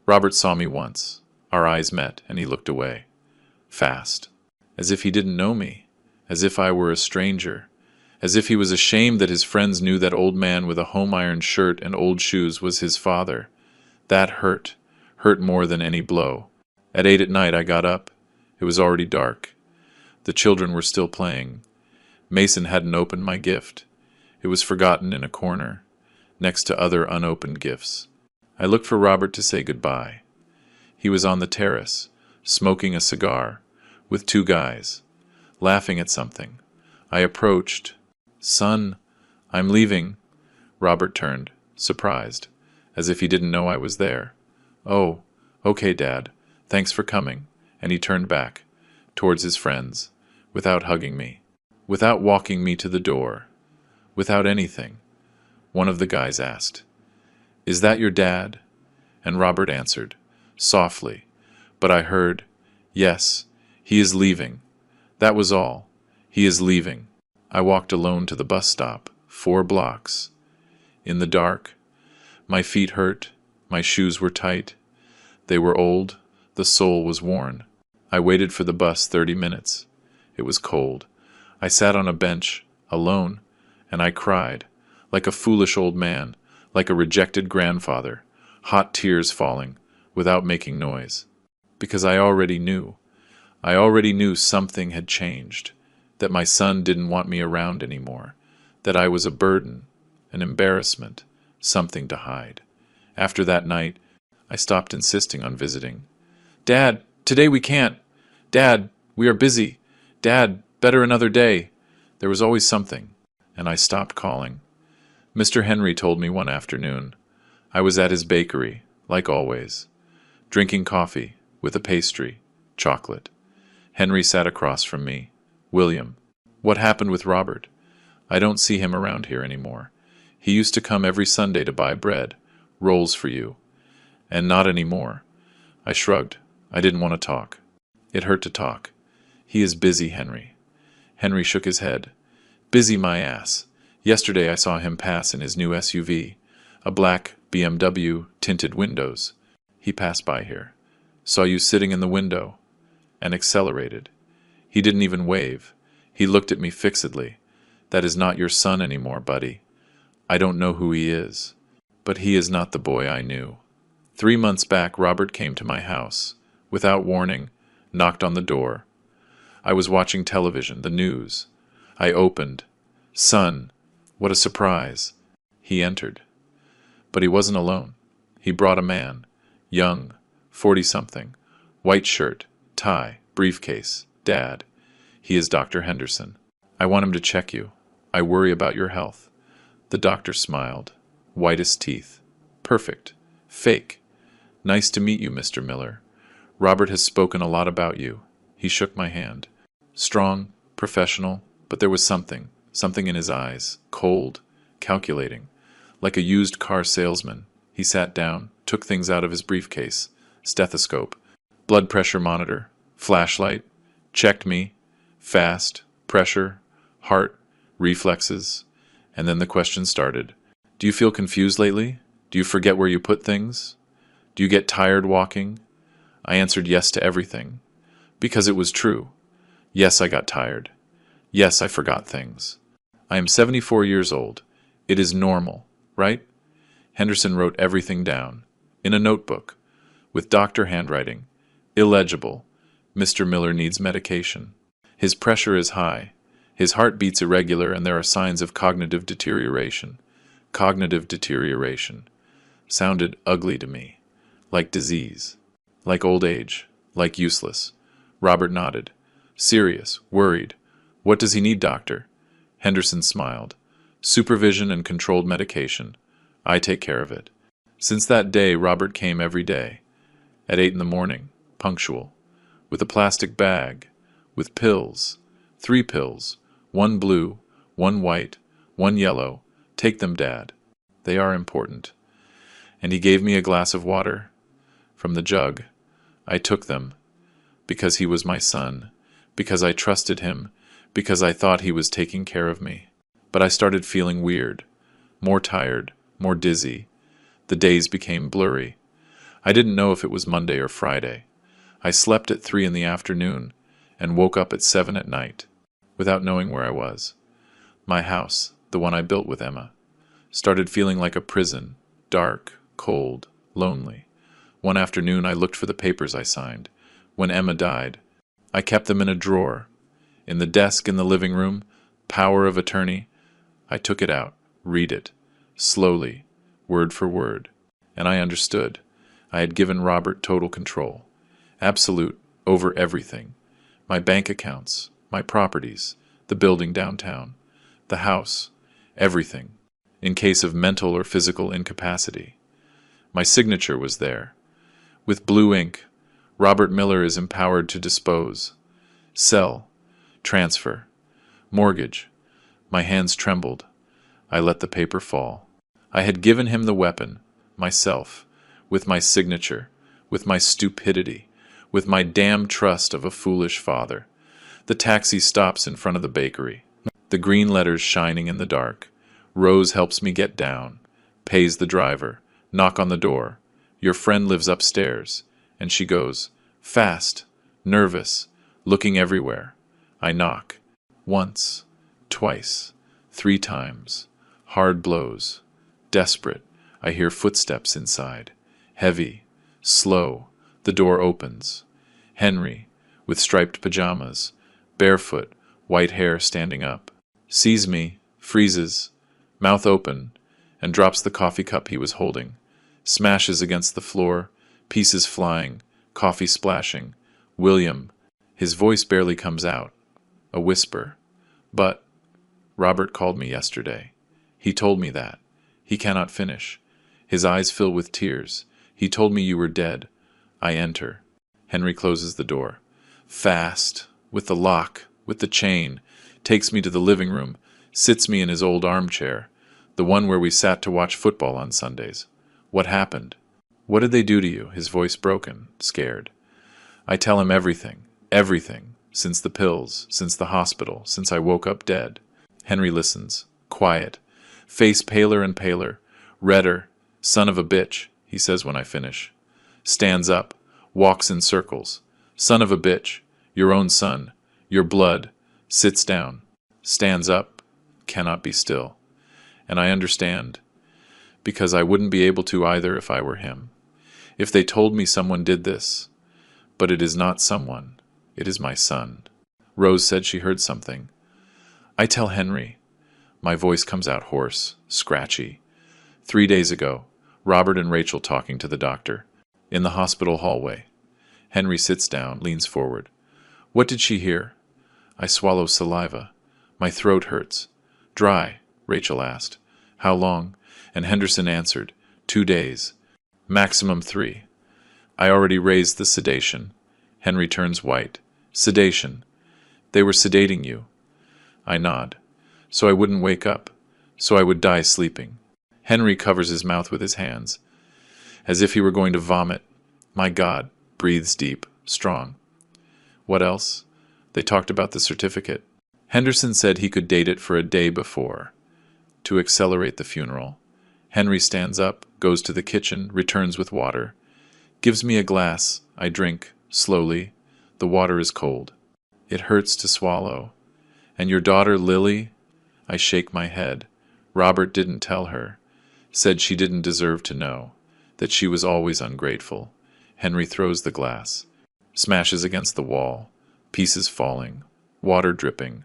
Robert saw me once. Our eyes met, and he looked away. Fast. As if he didn't know me. As if I were a stranger. As if he was ashamed that his friends knew that old man with a home-ironed shirt and old shoes was his father. That hurt more than any blow. At 8 at night I got up. It was already dark. The children were still playing. Mason hadn't opened my gift. It was forgotten in a corner, next to other unopened gifts. I looked for Robert to say goodbye. He was on the terrace, smoking a cigar, with 2 guys, laughing at something. I approached. "Son, I'm leaving." Robert turned, surprised, as if he didn't know I was there. "Oh, okay, Dad. Thanks for coming." And he turned back, towards his friends, without hugging me, without walking me to the door, without anything. One of the guys asked, "Is that your dad?" And Robert answered, softly, but I heard, "Yes, he is leaving." That was all. He is leaving. I walked alone to the bus stop, 4 blocks. In the dark, my feet hurt, my shoes were tight. They were old, the sole was worn. I waited for the bus 30 minutes. It was cold. I sat on a bench, alone, and I cried, like a foolish old man, like a rejected grandfather, hot tears falling, without making noise. Because I already knew. I already knew something had changed, that my son didn't want me around anymore, that I was a burden, an embarrassment, something to hide. After that night, I stopped insisting on visiting. "Dad, today we can't. Dad, we are busy. Dad, better another day." There was always something, and I stopped calling. Mr. Henry told me one afternoon. I was at his bakery, like always, drinking coffee with a pastry, chocolate. Henry sat across from me. "William, what happened with Robert? I don't see him around here anymore. He used to come every Sunday to buy bread, rolls for you. And not anymore." I shrugged. I didn't want to talk. It hurt to talk. "He is busy, Henry." Henry shook his head. "Busy my ass. Yesterday I saw him pass in his new SUV, a black BMW, tinted windows. He passed by here. Saw you sitting in the window, and accelerated. He didn't even wave. He looked at me fixedly. That is not your son anymore, buddy. I don't know who he is, but he is not the boy I knew." 3 months back, Robert came to my house, without warning, knocked on the door. I was watching television, the news. I opened. "Son, What a surprise! He entered. But he wasn't alone. He brought a man, young, 40-something, white shirt, tie, briefcase, dad. He is Dr. Henderson. I want him to check you. I worry about your health. The doctor smiled. White as teeth. Perfect. Fake. Nice to meet you, Mr. Miller. Robert has spoken a lot about you. He shook my hand. Strong, professional, but there was something in his eyes, cold, calculating, like a used car salesman. He sat down, took things out of his briefcase, stethoscope, blood pressure monitor, flashlight, checked me, fast, pressure, heart, reflexes, and then the question started. Do you feel confused lately? Do you forget where you put things? Do you get tired walking? I answered yes to everything, because it was true. Yes, I got tired. Yes, I forgot things. I am 74 years old. It is normal, right? Henderson wrote everything down, in a notebook, with doctor handwriting, illegible. Mr. Miller needs medication. His pressure is high. His heart beats irregular, and there are signs of cognitive deterioration. Cognitive deterioration. Sounded ugly to me. Like disease. Like old age. Like useless. Robert nodded. Serious. Worried. What does he need, doctor? Henderson smiled. Supervision and controlled medication. I take care of it. Since that day, Robert came every day. At 8 in the morning. Punctual. With a plastic bag. With pills. 3 pills. 1 blue, 1 white, 1 yellow. Take them, Dad. They are important. And he gave me a glass of water. From the jug. I took them. Because he was my son. Because I trusted him. Because I thought he was taking care of me. But I started feeling weird. More tired. More dizzy. The days became blurry. I didn't know if it was Monday or Friday. I slept at 3 in the afternoon and woke up at 7 at night. Without knowing where I was. My house, the one I built with Emma, started feeling like a prison, dark, cold, lonely. One afternoon I looked for the papers I signed. When Emma died, I kept them in a drawer. In the desk in the living room, power of attorney. I took it out, read it, slowly, word for word. And I understood. I had given Robert total control. Absolute, over everything. My bank accounts. My properties, the building downtown, the house, everything, in case of mental or physical incapacity. My signature was there. With blue ink, Robert Miller is empowered to dispose, sell, transfer, mortgage. My hands trembled. I let the paper fall. I had given him the weapon, myself, with my signature, with my stupidity, with my damn trust of a foolish father. The taxi stops in front of the bakery. The green letters shining in the dark. Rose helps me get down. Pays the driver. Knock on the door. Your friend lives upstairs. And she goes, fast, nervous, looking everywhere. I knock. Once, twice, 3 times. Hard blows. Desperate. I hear footsteps inside. Heavy. Slow. The door opens. Henry, with striped pajamas. Barefoot, white hair standing up. Sees me, freezes, mouth open, and drops the coffee cup he was holding. Smashes against the floor, pieces flying, coffee splashing. William, his voice barely comes out. A whisper. But, Robert called me yesterday. He told me that. He cannot finish. His eyes fill with tears. He told me you were dead. I enter. Henry closes the door. Fast. With the lock, with the chain, takes me to the living room, sits me in his old armchair, the one where we sat to watch football on Sundays. What happened? What did they do to you? His voice broken, scared. I tell him everything, since the pills, since the hospital, since I woke up dead. Henry listens, quiet, face paler and paler, redder, son of a bitch, he says when I finish. Stands up, walks in circles. Son of a bitch. Your own son, your blood, sits down, stands up, cannot be still. And I understand, because I wouldn't be able to either if I were him. If they told me someone did this, but it is not someone, it is my son. Rose said she heard something. I tell Henry, My voice comes out hoarse, scratchy. 3 days ago, Robert and Rachel talking to the doctor. In the hospital hallway. Henry sits down, leans forward. What did she hear? I swallow saliva. My throat hurts. Dry, Rachel asked. How long? And Henderson answered, 2 days. Maximum 3. I already raised the sedation. Henry turns white. Sedation. They were sedating you. I nod. So I wouldn't wake up. So I would die sleeping. Henry covers his mouth with his hands, as if he were going to vomit. My God, breathes deep, strong. What else? They talked about the certificate. Henderson said he could date it for a day before, to accelerate the funeral. Henry stands up, goes to the kitchen, returns with water. Gives me a glass. I drink, slowly. The water is cold. It hurts to swallow. And your daughter, Lily? I shake my head. Robert didn't tell her. Said she didn't deserve to know. That she was always ungrateful. Henry throws the glass. Smashes against the wall. Pieces falling. Water dripping.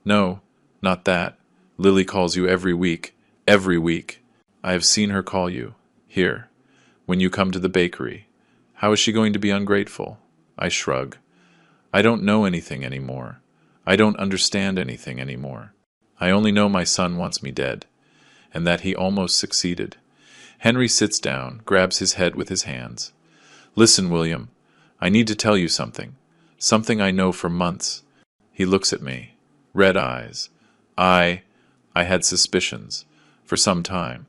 No, not that. Lily calls you every week. Every week. I have seen her call you. Here. When you come to the bakery. How is she going to be ungrateful? I shrug. I don't know anything anymore. I don't understand anything anymore. I only know my son wants me dead, and that he almost succeeded. Henry sits down, grabs his head with his hands. Listen, William, I need to tell you something. Something I know for months. He looks at me. Red eyes. I had suspicions. For some time.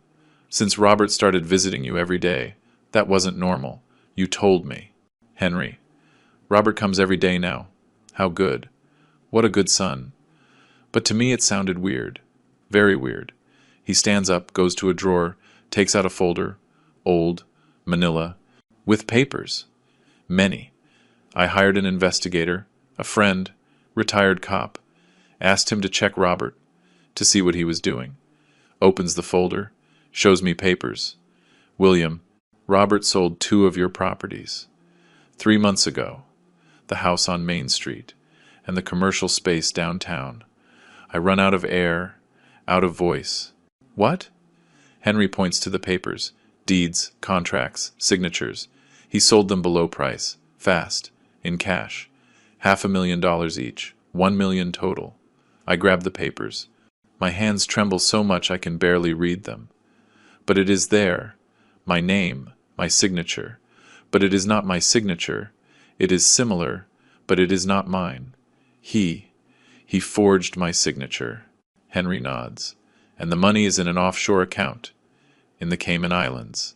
Since Robert started visiting you every day. That wasn't normal. You told me. Henry. Robert comes every day now. How good. What a good son. But to me it sounded weird. Very weird. He stands up, goes to a drawer, takes out a folder. Old. Manila. With papers. Many. I hired an investigator, a friend, retired cop. Asked him to check Robert, to see what he was doing. Opens the folder, shows me papers. William, Robert sold 2 of your properties. 3 months ago. The house on Main Street, and the commercial space downtown. I run out of air, out of voice. What? Henry points to the papers. Deeds, contracts, signatures. He sold them below price, fast, in cash. $500,000 each, $1 million total. I grab the papers. My hands tremble so much I can barely read them. But it is there, my name, my signature. But it is not my signature. It is similar, but it is not mine. He forged my signature. Henry nods. And the money is in an offshore account, in the Cayman Islands.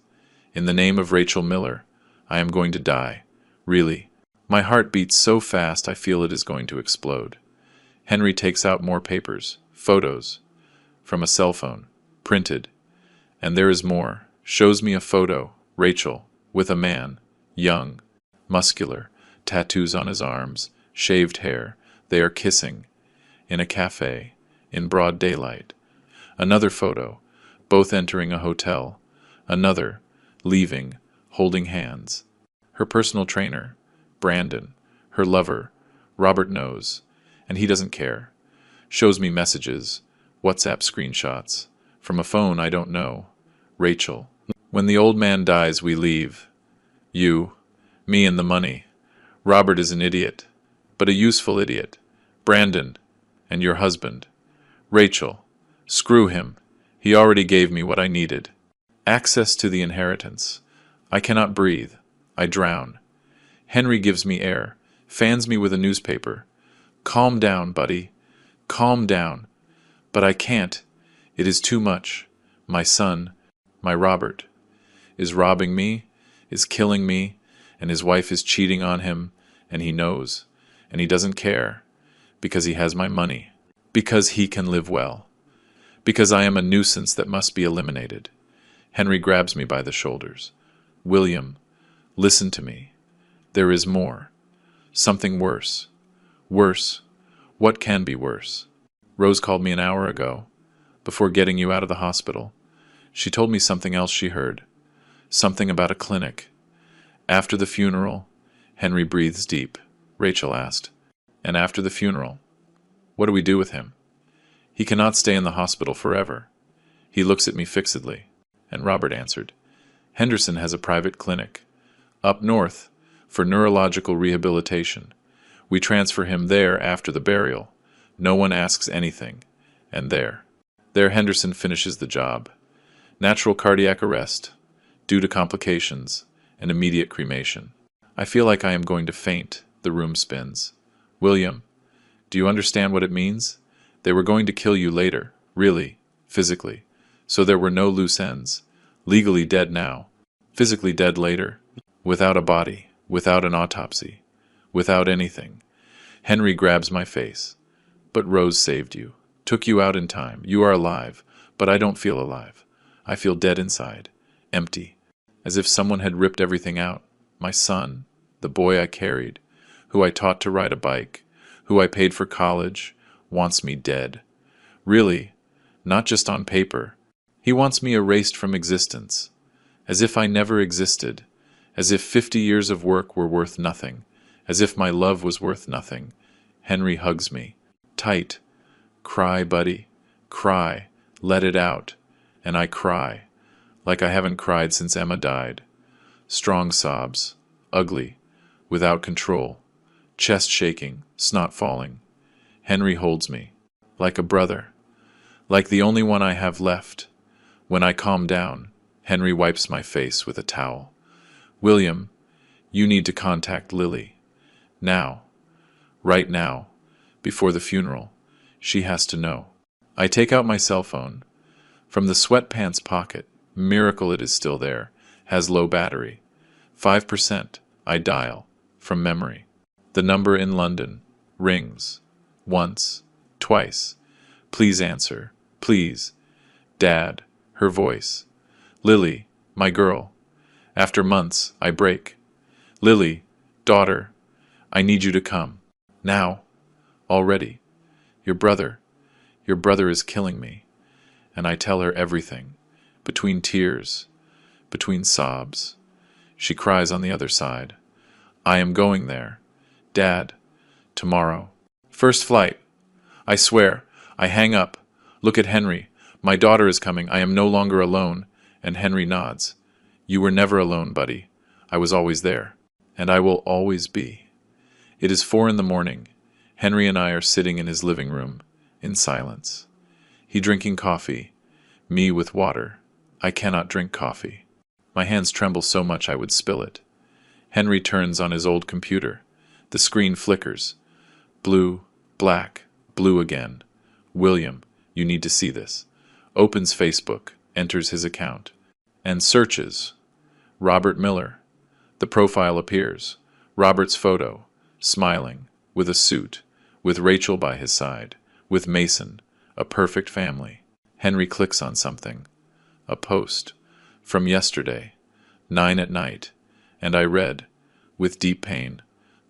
In the name of Rachel Miller, I am going to die. Really. My heart beats so fast I feel it is going to explode. Henry takes out more papers, photos, from a cell phone, printed. And there is more. Shows me a photo, Rachel, with a man, young, muscular, tattoos on his arms, shaved hair. They are kissing, in a cafe, in broad daylight. Another photo, both entering a hotel. Another, leaving, holding hands. Her personal trainer, Brandon. Her lover, Robert knows, and he doesn't care. Shows me messages, WhatsApp screenshots, from a phone I don't know. Rachel. When the old man dies, we leave. You, me and the money. Robert is an idiot, but a useful idiot. Brandon, and your husband. Rachel. Screw him. He already gave me what I needed. Access to the inheritance. I cannot breathe. I drown. Henry gives me air, fans me with a newspaper. Calm down, buddy. Calm down. But I can't. It is too much. My son, my Robert, is robbing me, is killing me, and his wife is cheating on him, and he knows, and he doesn't care, because he has my money, because he can live well, because I am a nuisance that must be eliminated. Henry grabs me by the shoulders. William, listen to me. There is more. Something worse. Worse. What can be worse? Rose called me an hour ago, before getting you out of the hospital. She told me something else she heard. Something about a clinic. After the funeral, Henry breathes deep. Rachel asked, and after the funeral, what do we do with him? He cannot stay in the hospital forever. He looks at me fixedly, and Robert answered, Henderson has a private clinic. Up north, for neurological rehabilitation. We transfer him there after the burial. No one asks anything. And there Henderson finishes the job. Natural cardiac arrest, due to complications, and immediate cremation. I feel like I am going to faint. The room spins. William, do you understand what it means? They were going to kill you later, really, physically. So there were no loose ends. Legally dead now, physically dead later. Without a body, without an autopsy, without anything. Henry grabs my face. But Rose saved you, took you out in time. You are alive, but I don't feel alive. I feel dead inside, empty, as if someone had ripped everything out. My son, the boy I carried, who I taught to ride a bike, who I paid for college, wants me dead. Really, not just on paper. He wants me erased from existence, as if I never existed, as if 50 years of work were worth nothing, as if my love was worth nothing. Henry hugs me, tight. Cry, buddy, cry, let it out. And I cry, like I haven't cried since Emma died. Strong sobs, ugly, without control, chest shaking, snot falling. Henry holds me, like a brother, like the only one I have left. When I calm down, Henry wipes my face with a towel. William, you need to contact Lily. Now. Right now. Before the funeral. She has to know. I take out my cell phone. From the sweatpants pocket, miracle it is still there, has low battery. 5%, I dial, from memory. The number in London rings. Once, twice. Please answer, please. Dad, her voice. Lily, my girl. After months, I break. Lily, daughter, I need you to come. Now. Already. Your brother is killing me. And I tell her everything, between tears, between sobs. She cries on the other side. I am going there. Dad, tomorrow. First flight. I swear. I hang up. Look at Henry. My daughter is coming. I am no longer alone. And Henry nods. You were never alone, buddy. I was always there. And I will always be. It is 4 a.m. Henry and I are sitting in his living room, in silence. He drinking coffee, me with water. I cannot drink coffee. My hands tremble so much I would spill it. Henry turns on his old computer. The screen flickers. Blue, black, blue again. William, you need to see this. Opens Facebook, enters his account, and searches. Robert Miller. The profile appears. Robert's photo, smiling, with a suit, with Rachel by his side, with Mason, a perfect family. Henry clicks on something. A post. From yesterday, 9 p.m, and I read, with deep pain,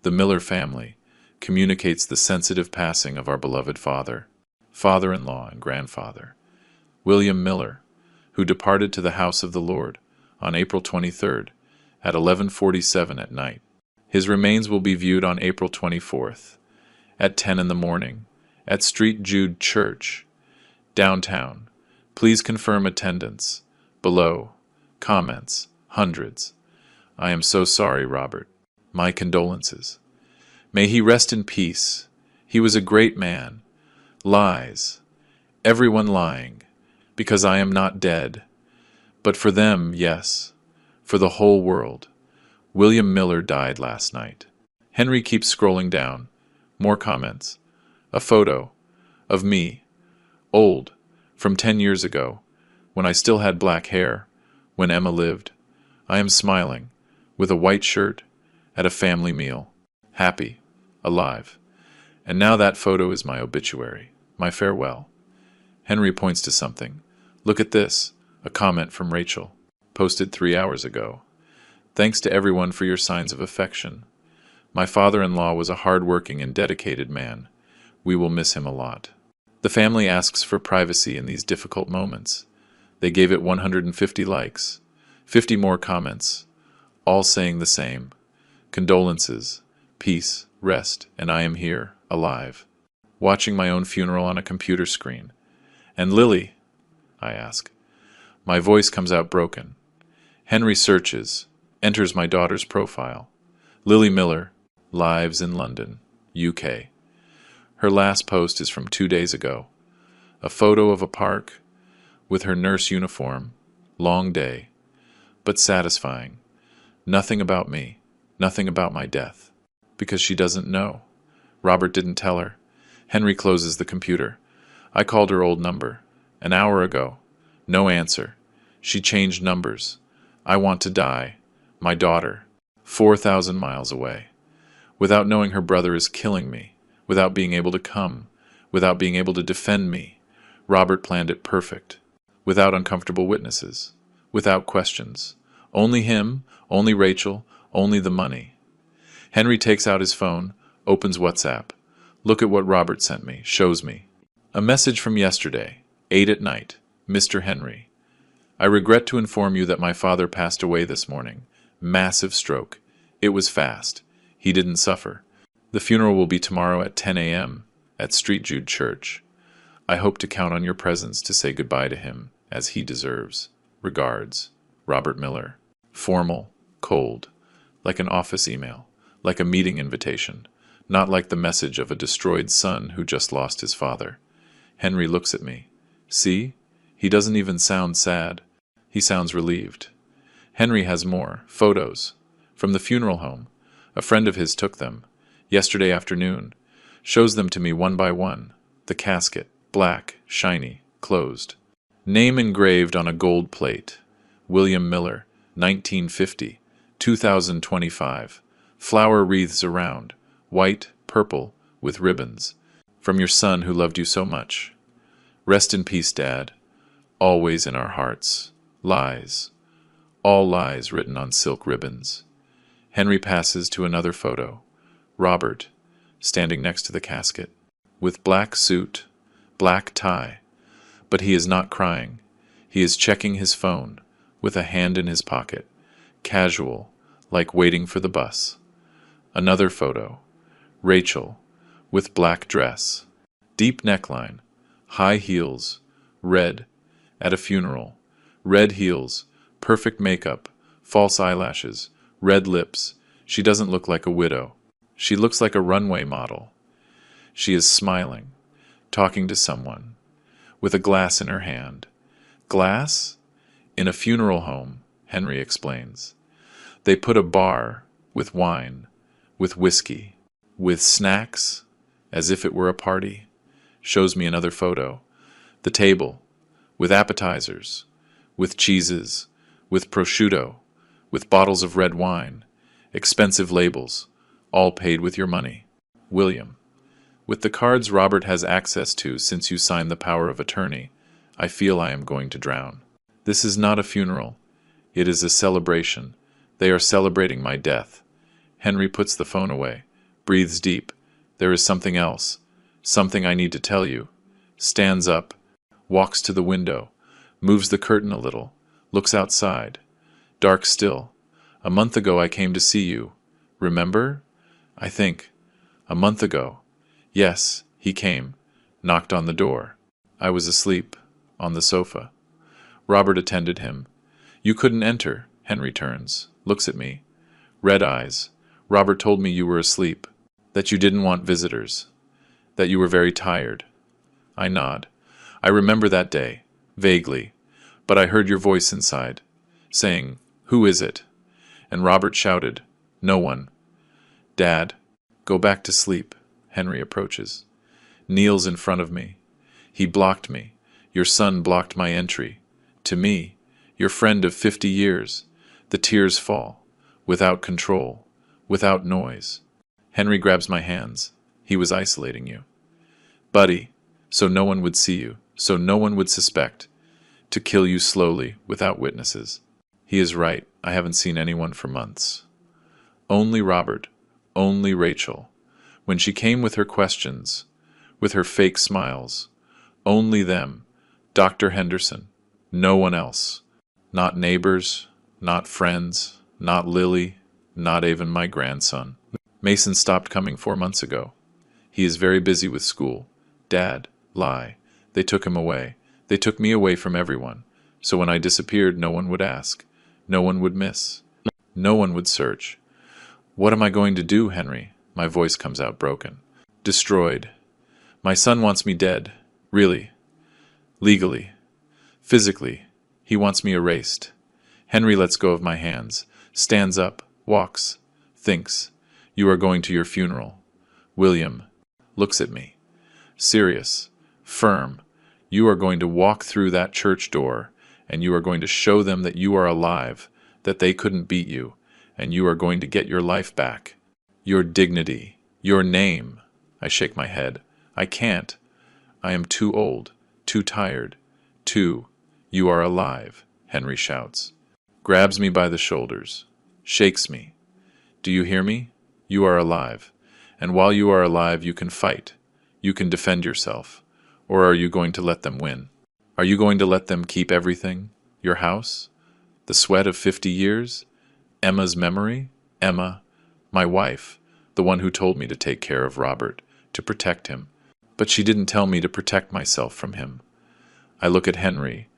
the Miller family communicates the sensitive passing of our beloved father, father-in-law and grandfather, William Miller, who departed to the house of the Lord on April 23rd at 11:47 at night. His remains will be viewed on April 24th at 10 a.m. at St. Jude Church, downtown. Please confirm attendance. Below. Comments. Hundreds. I am so sorry, Robert. My condolences. May he rest in peace. He was a great man. Lies. Everyone lying. Because I am not dead. But for them, yes. For the whole world. William Miller died last night. Henry keeps scrolling down. More comments. A photo. Of me. Old. From 10 years ago. When I still had black hair. When Emma lived. I am smiling. With a white shirt. At a family meal. Happy. Alive. And now that photo is my obituary. My farewell. Henry points to something. Look at this. A comment from Rachel. Posted 3 hours ago. Thanks to everyone for your signs of affection. My father-in-law was a hard-working and dedicated man. We will miss him a lot. The family asks for privacy in these difficult moments. They gave it 150 likes, 50 more comments, all saying the same. Condolences, peace, rest, and I am here, alive. Watching my own funeral on a computer screen. And Lily? I ask. My voice comes out broken. Henry searches, enters my daughter's profile. Lily Miller, lives in London, UK. Her last post is from 2 days ago. A photo of a park with her nurse uniform. Long day, but satisfying. Nothing about me, nothing about my death. Because she doesn't know. Robert didn't tell her. Henry closes the computer. I called her old number. An hour ago. No answer. She changed numbers. I want to die. My daughter. 4,000 miles away. Without knowing her brother is killing me. Without being able to come. Without being able to defend me. Robert planned it perfect. Without uncomfortable witnesses. Without questions. Only him, only Rachel, only the money. Henry takes out his phone, opens WhatsApp. Look at what Robert sent me, shows me. A message from yesterday, 8 at night. Mr. Henry. I regret to inform you that my father passed away this morning. Massive stroke. It was fast. He didn't suffer. The funeral will be tomorrow at 10 a.m. at St. Jude Church. I hope to count on your presence to say goodbye to him, as he deserves. Regards, Robert Miller. Formal, cold, like an office email, like a meeting invitation, not like the message of a destroyed son who just lost his father. Henry looks at me. See? He doesn't even sound sad. He sounds relieved. Henry has more. Photos. From the funeral home. A friend of his took them. Yesterday afternoon. Shows them to me one by one. The casket. Black. Shiny. Closed. Name engraved on a gold plate. William Miller. 1950. 2025. Flower wreaths around. White. Purple. With ribbons. From your son who loved you so much. Rest in peace, Dad. Always in our hearts. Lies. All lies written on silk ribbons. Henry passes to another photo. Robert, standing next to the casket, with black suit, black tie. But he is not crying. He is checking his phone, with a hand in his pocket, casual, like waiting for the bus. Another photo. Rachel, with black dress, deep neckline, high heels, red, at a funeral, red heels, perfect makeup, false eyelashes, red lips. She doesn't look like a widow. She looks like a runway model. She is smiling, talking to someone, with a glass in her hand. Glass? In a funeral home, Henry explains. They put a bar with wine, with whiskey, with snacks, as if it were a party. Shows me another photo. The table, with appetizers, with cheeses, with prosciutto, with bottles of red wine, expensive labels, all paid with your money. William. With the cards Robert has access to since you signed the power of attorney, I feel I am going to drown. This is not a funeral. It is a celebration. They are celebrating my death. Henry puts the phone away, breathes deep. There is something else. Something I need to tell you. Stands up, walks to the window, moves the curtain a little, looks outside. Dark still. A month ago I came to see you. Remember? I think. A month ago. Yes, he came. Knocked on the door. I was asleep. On the sofa. Robert attended him. You couldn't enter. Henry turns. Looks at me. Red eyes. Robert told me you were asleep. That you didn't want visitors. That you were very tired. I nod. I remember that day, vaguely, but I heard your voice inside, saying, "Who is it?" And Robert shouted, "No one." Dad, go back to sleep. Henry approaches. Kneels in front of me. He blocked me. Your son blocked my entry. To me, your friend of 50 years. The tears fall, without control, without noise. Henry grabs my hands. He was isolating you. Buddy, so no one would see you, so no one would suspect, to kill you slowly, without witnesses. He is right, I haven't seen anyone for months. Only Robert, only Rachel. When she came with her questions, with her fake smiles, only them, Dr. Henderson, no one else. Not neighbors, not friends, not Lily, not even my grandson. Mason stopped coming 4 months ago. He is very busy with school. Dad, lie. They took him away. They took me away from everyone, so when I disappeared, no one would ask. No one would miss. No one would search. What am I going to do, Henry? My voice comes out broken. Destroyed. My son wants me dead. Really. Legally. Physically. He wants me erased. Henry lets go of my hands, stands up, walks, thinks. You are going to your funeral. William looks at me. Serious. Firm. You are going to walk through that church door, and you are going to show them that you are alive, that they couldn't beat you, and you are going to get your life back. Your dignity. Your name. I shake my head. I can't. I am too old, too tired, too. You are alive, Henry shouts. Grabs me by the shoulders. Shakes me. Do you hear me? You are alive. And while you are alive, you can fight. You can defend yourself. Or are you going to let them win? Are you going to let them keep everything? Your house? The sweat of 50 years? Emma's memory? Emma, my wife, the one who told me to take care of Robert, to protect him. But she didn't tell me to protect myself from him. I look at Henry,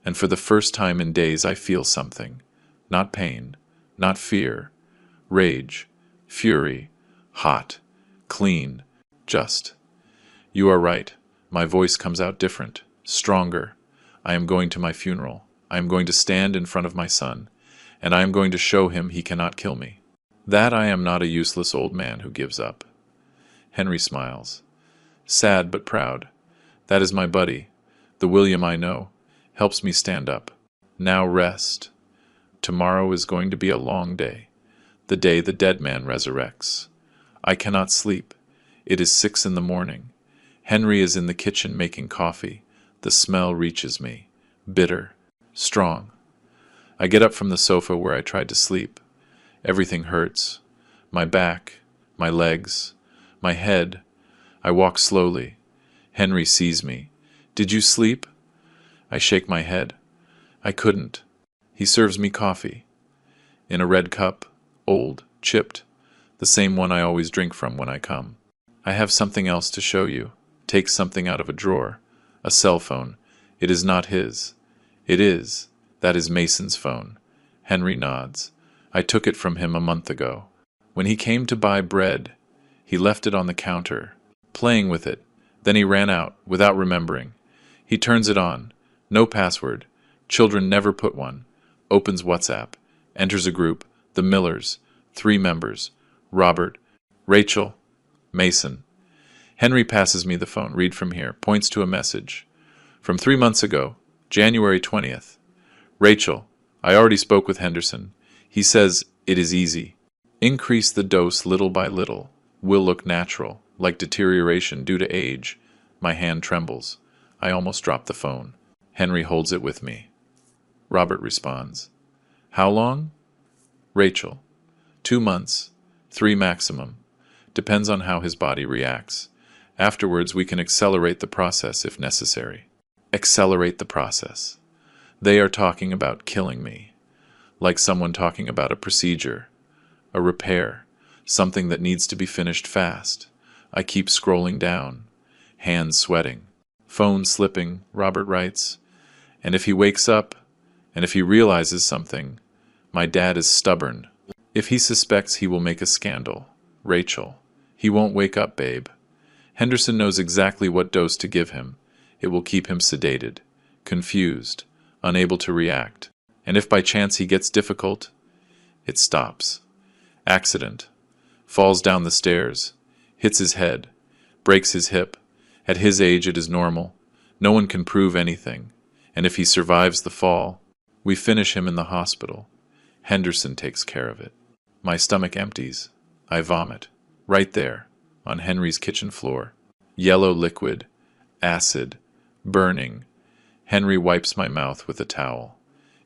and for the first time in days I feel something. Not pain, not fear. Rage, fury, hot, clean, just. You are right. My voice comes out different, stronger. I am going to my funeral. I am going to stand in front of my son, and I am going to show him he cannot kill me. That I am not a useless old man who gives up. Henry smiles. Sad but proud. That is my buddy, the William I know, helps me stand up. Now rest. Tomorrow is going to be a long day, the day the dead man resurrects. I cannot sleep. It is 6 in the morning. Henry is in the kitchen making coffee. The smell reaches me. Bitter. Strong. I get up from the sofa where I tried to sleep. Everything hurts. My back, my legs, my head. I walk slowly. Henry sees me. Did you sleep? I shake my head. I couldn't. He serves me coffee. In a red cup, old, chipped, the same one I always drink from when I come. I have something else to show you. Takes something out of a drawer. A cell phone. It is not his. It is. That is Mason's phone. Henry nods. I took it from him a month ago. When he came to buy bread, he left it on the counter, playing with it. Then he ran out, without remembering. He turns it on. No password. Children never put one. Opens WhatsApp. Enters a group. The Millers. 3 members. Robert. Rachel. Mason. Henry passes me the phone. Read from here. Points to a message. From 3 months ago, January 20th. Rachel, I already spoke with Henderson. He says it is easy. Increase the dose little by little. Will look natural, like deterioration due to age. My hand trembles. I almost drop the phone. Henry holds it with me. Robert responds. How long? Rachel. 2 months. 3 maximum. Depends on how his body reacts. Afterwards, we can accelerate the process if necessary. Accelerate the process. They are talking about killing me. Like someone talking about a procedure. A repair. Something that needs to be finished fast. I keep scrolling down. Hands sweating. Phone slipping, Robert writes. And if he wakes up, and if he realizes something, my dad is stubborn. If he suspects, he will make a scandal. Rachel. He won't wake up, babe. Henderson knows exactly what dose to give him. It will keep him sedated, confused, unable to react. And if by chance he gets difficult, it stops. Accident. Falls down the stairs. Hits his head. Breaks his hip. At his age it is normal. No one can prove anything. And if he survives the fall, we finish him in the hospital. Henderson takes care of it. My stomach empties. I vomit. Right there, on Henry's kitchen floor. Yellow liquid. Acid. Burning. Henry wipes my mouth with a towel.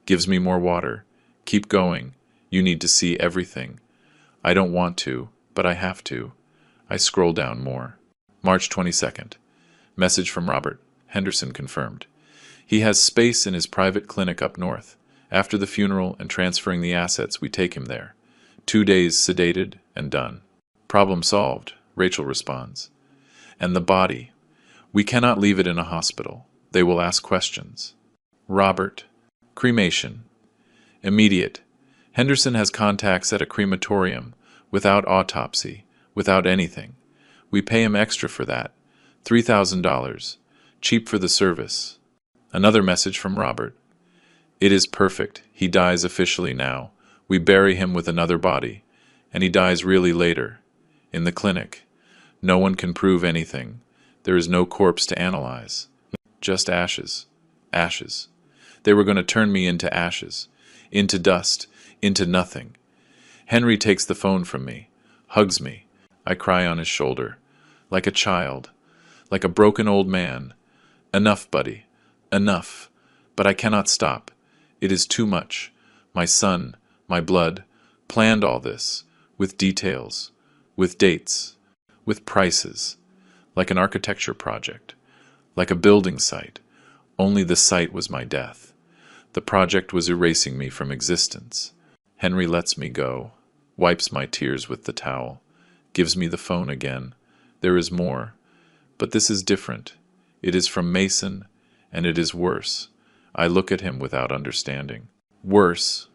Gives me more water. Keep going. You need to see everything. I don't want to, but I have to. I scroll down more. March 22nd. Message from Robert. Henderson confirmed. He has space in his private clinic up north. After the funeral and transferring the assets, we take him there. 2 days sedated and done. Problem solved, Rachel responds. And the body. We cannot leave it in a hospital. They will ask questions. Robert. Cremation. Immediate. Henderson has contacts at a crematorium, without autopsy, without anything. We pay him extra for that. $3,000. Cheap for the service. Another message from Robert. It is perfect. He dies officially now. We bury him with another body. And he dies really later. In the clinic. No one can prove anything. There is no corpse to analyze. Just ashes. Ashes. They were going to turn me into ashes. Into dust. Into nothing. Henry takes the phone from me. Hugs me. I cry on his shoulder. Like a child. Like a broken old man. Enough, buddy. Enough. But I cannot stop. It is too much. My son, my blood, planned all this. With details. With dates. With prices. Like an architecture project. Like a building site. Only the site was my death. The project was erasing me from existence. Henry lets me go. Wipes my tears with the towel. Gives me the phone again. There is more. But this is different. It is from Mason, and it is worse. I look at him without understanding. Worse?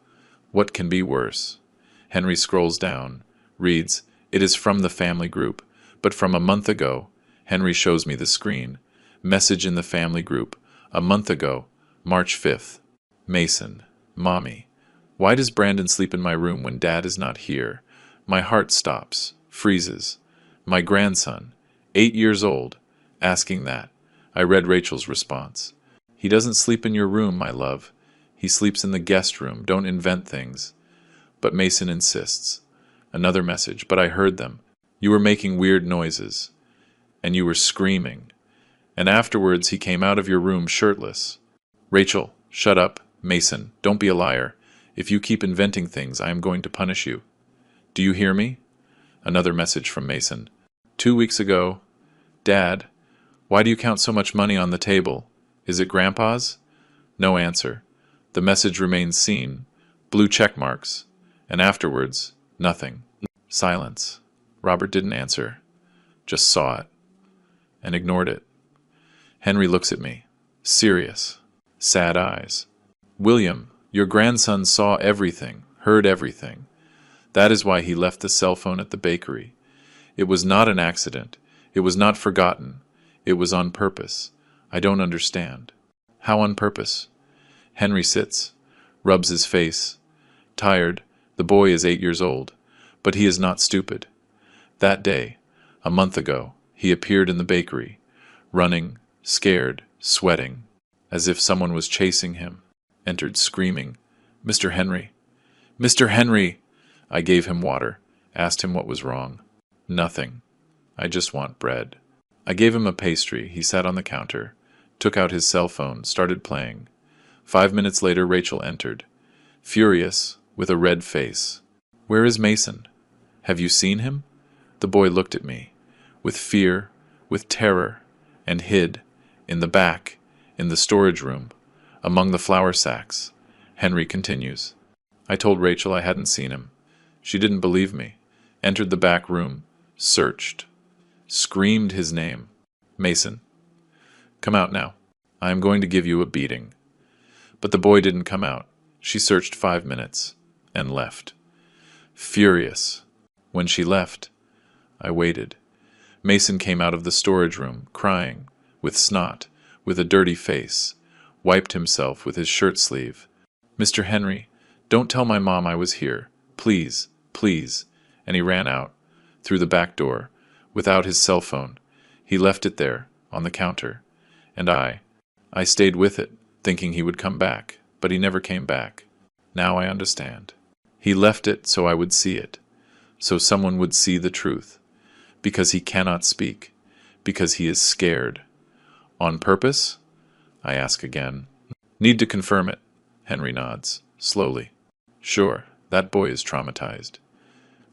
What can be worse? Henry scrolls down, reads, "It is from the family group, but from a month ago." Henry shows me the screen. Message in the family group. A month ago, March 5th. Mason. Mommy. Why does Brandon sleep in my room when Dad is not here? My heart stops, freezes. My grandson, 8 years old, asking that. I read Rachel's response. He doesn't sleep in your room, my love. He sleeps in the guest room. Don't invent things. But Mason insists. Another message, but I heard them. You were making weird noises. And you were screaming. And afterwards he came out of your room shirtless. Rachel, shut up. Mason, don't be a liar. If you keep inventing things, I am going to punish you. Do you hear me? Another message from Mason. 2 weeks ago. Dad, why do you count so much money on the table? Is it Grandpa's? No answer. The message remains seen. Blue check marks. And afterwards, nothing. Silence. Robert didn't answer. Just saw it. And ignored it. Henry looks at me. Serious. Sad eyes. William, your grandson saw everything, heard everything. That is why he left the cell phone at the bakery. It was not an accident. It was not forgotten. It was on purpose. I don't understand. How on purpose? Henry sits, rubs his face. Tired. The boy is 8 years old. But he is not stupid. That day, a month ago, he appeared in the bakery, running, scared, sweating, as if someone was chasing him. Entered screaming, "Mr. Henry! Mr. Henry!" I gave him water, asked him what was wrong. Nothing. I just want bread. I gave him a pastry. He sat on the counter, took out his cell phone, started playing. 5 minutes later, Rachel entered, furious, with a red face. Where is Mason? Have you seen him? The boy looked at me, with fear, with terror, and hid, in the back, in the storage room, among the flour sacks. Henry continues. I told Rachel I hadn't seen him. She didn't believe me. Entered the back room, searched, screamed his name. Mason. Come out now. I am going to give you a beating. But the boy didn't come out. She searched 5 minutes, and left. Furious. When she left, I waited. Mason came out of the storage room, crying, with snot, with a dirty face, wiped himself with his shirt sleeve. Mr. Henry, don't tell my mom I was here. Please, please. And he ran out, through the back door, without his cell phone. He left it there, on the counter. And I stayed with it, thinking he would come back, but he never came back. Now I understand. He left it so I would see it, so someone would see the truth, because he cannot speak, because he is scared. On purpose? I ask again. Need to confirm it. Henry nods, slowly. Sure, that boy is traumatized.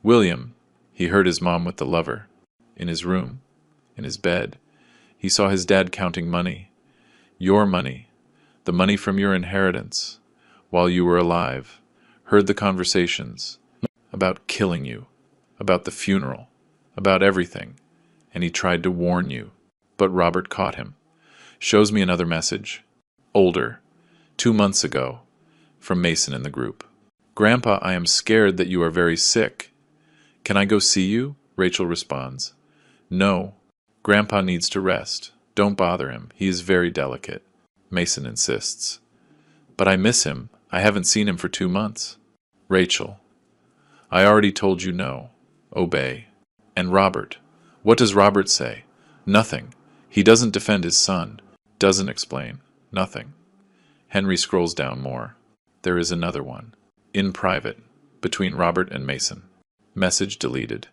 William, he heard his mom with the lover. In his room, in his bed. He saw his dad counting money. Your money, the money from your inheritance, while you were alive. Heard the conversations about killing you, about the funeral, about everything. And he tried to warn you. But Robert caught him. Shows me another message. Older. 2 months ago. From Mason in the group. Grandpa, I am scared that you are very sick. Can I go see you? Rachel responds. No. Grandpa needs to rest. Don't bother him. He is very delicate. Mason insists. But I miss him. I haven't seen him for 2 months. Rachel. I already told you no. Obey. And Robert. What does Robert say? Nothing. He doesn't defend his son. Doesn't explain. Nothing. Henry scrolls down more. There is another one. In private. Between Robert and Mason. Message deleted.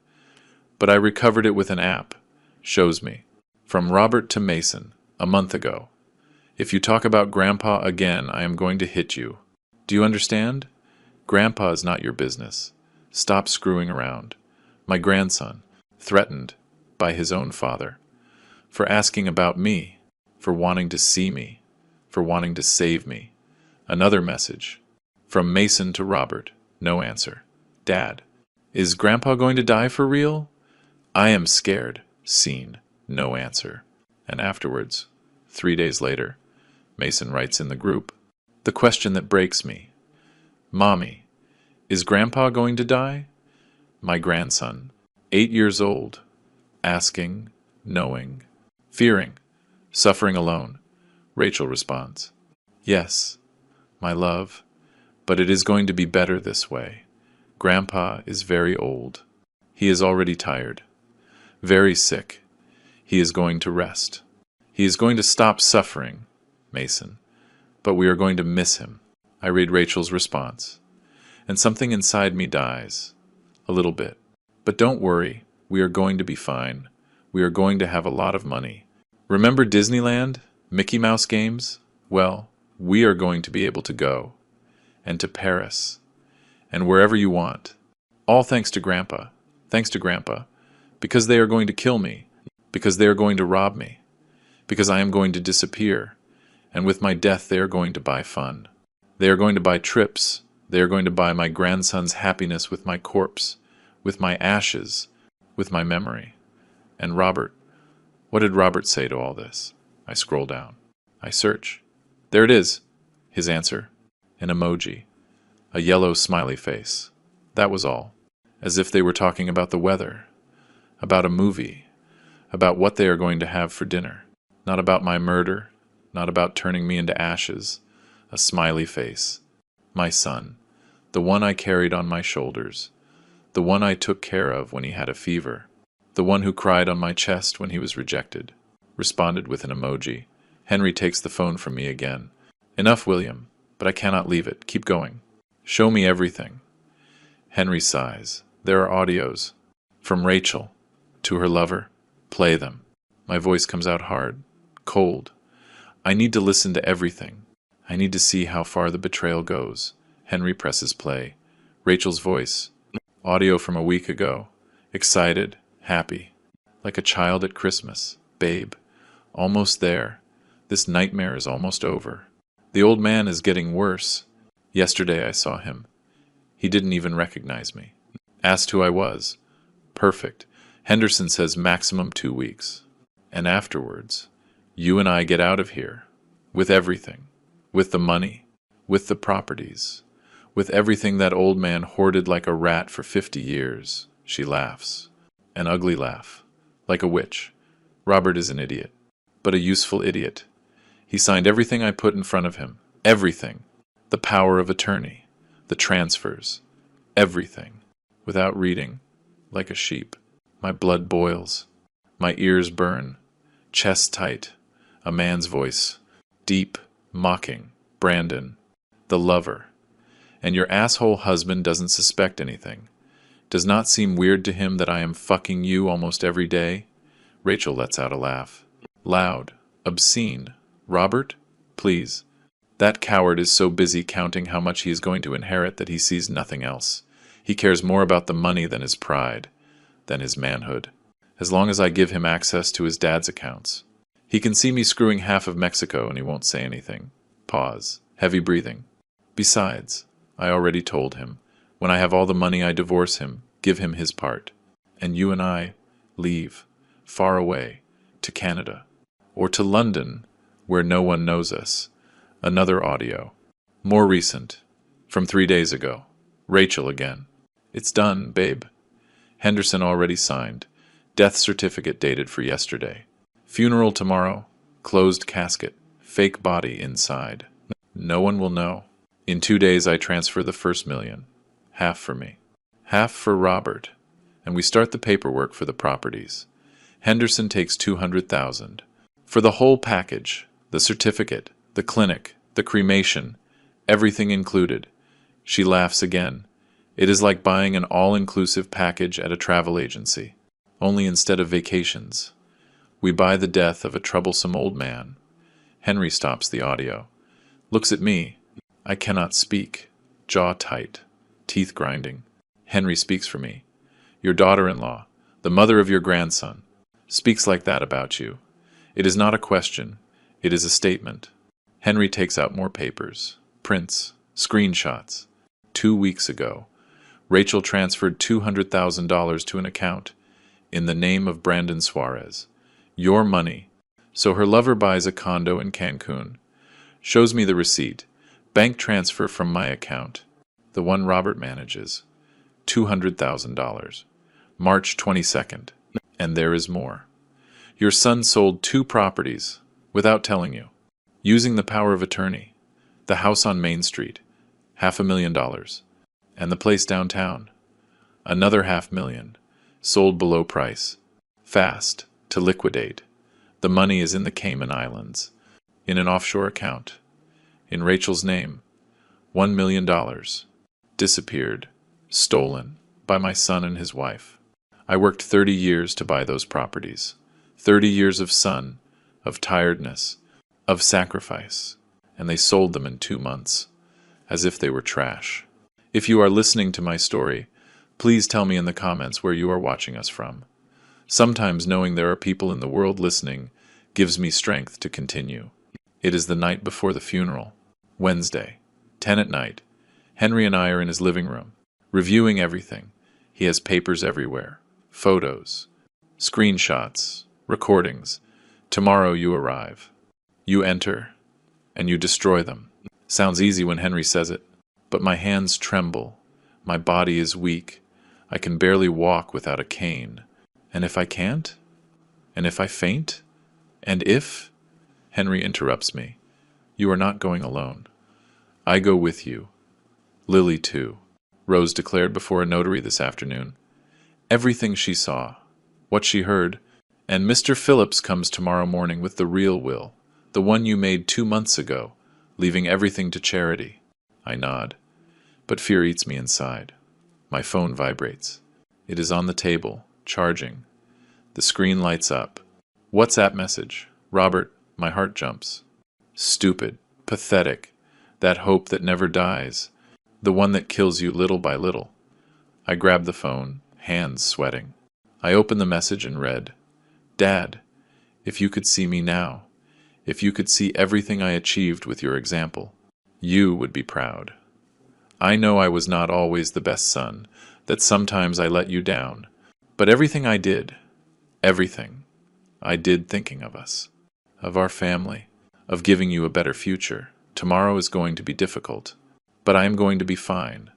But I recovered it with an app. Shows me. From Robert to Mason. A month ago. If you talk about Grandpa again, I am going to hit you. Do you understand? Grandpa is not your business. Stop screwing around. My grandson. Threatened. By his own father. For asking about me. For wanting to see me. For wanting to save me. Another message. From Mason to Robert. No answer. Dad. Is Grandpa going to die for real? I am scared. Seen. No answer. And afterwards, 3 days later, Mason writes in the group, the question that breaks me. Mommy, is Grandpa going to die? My grandson, 8 years old, asking, knowing, fearing, suffering alone. Rachel responds, yes, my love, but it is going to be better this way. Grandpa is very old. He is already tired, very sick. He is going to rest. He is going to stop suffering, Mason, but we are going to miss him. I read Rachel's response, and something inside me dies, a little bit. But don't worry, we are going to be fine. We are going to have a lot of money. Remember Disneyland? Mickey Mouse games? Well, we are going to be able to go. And to Paris. And wherever you want. All thanks to Grandpa. Thanks to Grandpa. Because they are going to kill me. Because they are going to rob me. Because I am going to disappear. And with my death they are going to buy fun. They are going to buy trips. They are going to buy my grandson's happiness with my corpse. With my ashes. With my memory. And Robert. What did Robert say to all this? I scroll down. I search. There it is. His answer. An emoji. A yellow smiley face. That was all. As if they were talking about the weather. About a movie. About what they are going to have for dinner. Not about my murder. Not about turning me into ashes. A smiley face. My son. The one I carried on my shoulders. The one I took care of when he had a fever. The one who cried on my chest when he was rejected. Responded with an emoji. Henry takes the phone from me again. Enough, William, but I cannot leave it. Keep going. Show me everything. Henry sighs. There are audios. From Rachel. To her lover. Play them. My voice comes out hard. Cold. I need to listen to everything. I need to see how far the betrayal goes. Henry presses play. Rachel's voice. Audio from a week ago. Excited. Happy. Like a child at Christmas. Babe. Almost there. This nightmare is almost over. The old man is getting worse. Yesterday I saw him. He didn't even recognize me. Asked who I was. Perfect. Henderson says maximum 2 weeks. And afterwards, you and I get out of here. With everything. With the money. With the properties. With everything that old man hoarded like a rat for 50 years. She laughs. An ugly laugh. Like a witch. Robert is an idiot. But a useful idiot. He signed everything I put in front of him. Everything. The power of attorney. The transfers. Everything. Without reading. Like a sheep. My blood boils. My ears burn. Chest tight. A man's voice. Deep. Mocking. Brandon. The lover. And your asshole husband doesn't suspect anything. Does not seem weird to him that I am fucking you almost every day? Rachel lets out a laugh. Loud. Obscene. Robert? Please. That coward is so busy counting how much he is going to inherit that he sees nothing else. He cares more about the money than his pride, than his manhood. As long as I give him access to his dad's accounts. He can see me screwing half of Mexico and he won't say anything. Pause. Heavy breathing. Besides, I already told him. When I have all the money I divorce him, give him his part. And you and I leave. Far away. To Canada. Or to London. where no one knows us. Another audio. More recent. From 3 days ago. Rachel again. It's done, babe. Henderson already signed. Death certificate dated for yesterday. Funeral tomorrow. Closed casket. Fake body inside. No one will know. In 2 days I transfer the first million. Half for me. Half for Robert. And we start the paperwork for the properties. Henderson takes 200,000. For the whole package. The certificate. The clinic. The cremation. Everything included. She laughs again. It is like buying an all-inclusive package at a travel agency. Only instead of vacations, we buy the death of a troublesome old man. Henry stops the audio. Looks at me. I cannot speak. Jaw tight. Teeth grinding. Henry speaks for me. Your daughter-in-law, the mother of your grandson, speaks like that about you. It is not a question. It is a statement. Henry takes out more papers. Prints. Screenshots. 2 weeks ago, Rachel transferred $200,000 to an account in the name of Brandon Suarez. Your money. So her lover buys a condo in Cancun. Shows me the receipt. Bank transfer from my account. The one Robert manages. $200,000. March 22nd. And there is more. Your son sold 2 properties without telling you. Using the power of attorney. The house on Main Street. $500,000. And the place downtown. Another $500,000. Sold below price. Fast. To liquidate. The money is in the Cayman Islands. In an offshore account. In Rachel's name. $1 million. Disappeared. Stolen. By my son and his wife. I worked 30 years to buy those properties. 30 years of sun. Of tiredness. Of sacrifice. And they sold them in 2 months. As if they were trash. If you are listening to my story, please tell me in the comments where you are watching us from. Sometimes knowing there are people in the world listening gives me strength to continue. It is the night before the funeral. Wednesday, 10 at night. Henry and I are in his living room, reviewing everything. He has papers everywhere, photos, screenshots, recordings. Tomorrow you arrive. You enter, and you destroy them. Sounds easy when Henry says it, but my hands tremble. My body is weak. I can barely walk without a cane. And if I can't? And if I faint? And if? Henry interrupts me. You are not going alone. I go with you. Lily, too. Rose declared before a notary this afternoon. Everything she saw, what she heard, and Mr. Phillips comes tomorrow morning with the real will, the one you made 2 months ago, leaving everything to charity. I nod, but fear eats me inside. My phone vibrates. It is on the table, charging. The screen lights up. WhatsApp message. Robert, my heart jumps. Stupid, pathetic, that hope that never dies, the one that kills you little by little. I grab the phone, hands sweating. I open the message and read, Dad, if you could see me now, if you could see everything I achieved with your example, you would be proud. I know I was not always the best son, that sometimes I let you down, but everything I did, everything, I did thinking of us, of our family, of giving you a better future. Tomorrow is going to be difficult, but I am going to be fine,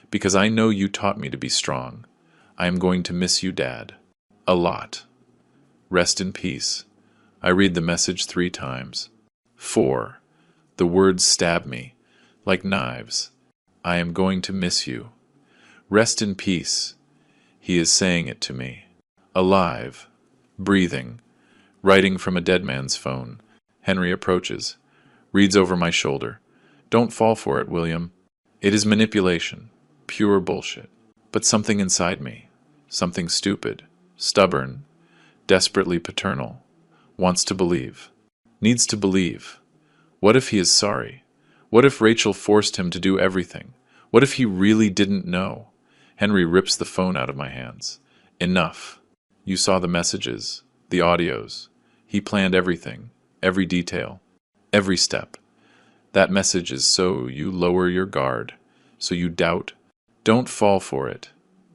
because I know you taught me to be strong. I am going to miss you, Dad, a lot. Rest in peace. I read the message 3 times. 4. The words stab me, like knives. I am going to miss you. Rest in peace. He is saying it to me. Alive. Breathing. Writing from a dead man's phone. Henry approaches. Reads over my shoulder. Don't fall for it, William. It is manipulation. Pure bullshit. But something inside me. Something stupid. Stubborn. Desperately paternal. Wants to believe. Needs to believe. What if he is sorry? What if Rachel forced him to do everything? What if he really didn't know? Henry rips the phone out of my hands. Enough. You saw the messages, the audios. He planned everything, every detail, every step. That message is so you lower your guard, so you doubt. Don't fall for it.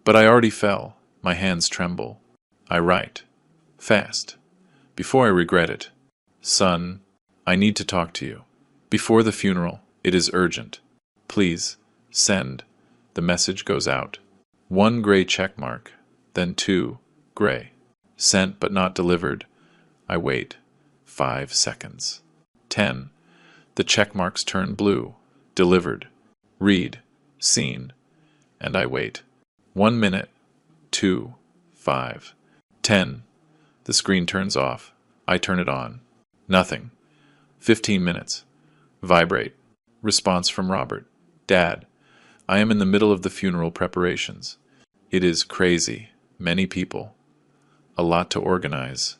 But I already fell. My hands tremble. I write. Fast. Before I regret it. Son, I need to talk to you. Before the funeral, it is urgent. Please, send. The message goes out. 1 gray check mark, then 2 gray. Sent but not delivered. I wait. 5 seconds. 10. The check marks turn blue. Delivered. Read. Seen. And I wait. 1 minute. 2. 5. 10. The screen turns off. I turn it on. Nothing. 15 minutes. Vibrate. Response from Robert. Dad, I am in the middle of the funeral preparations. It is crazy. Many people. A lot to organize.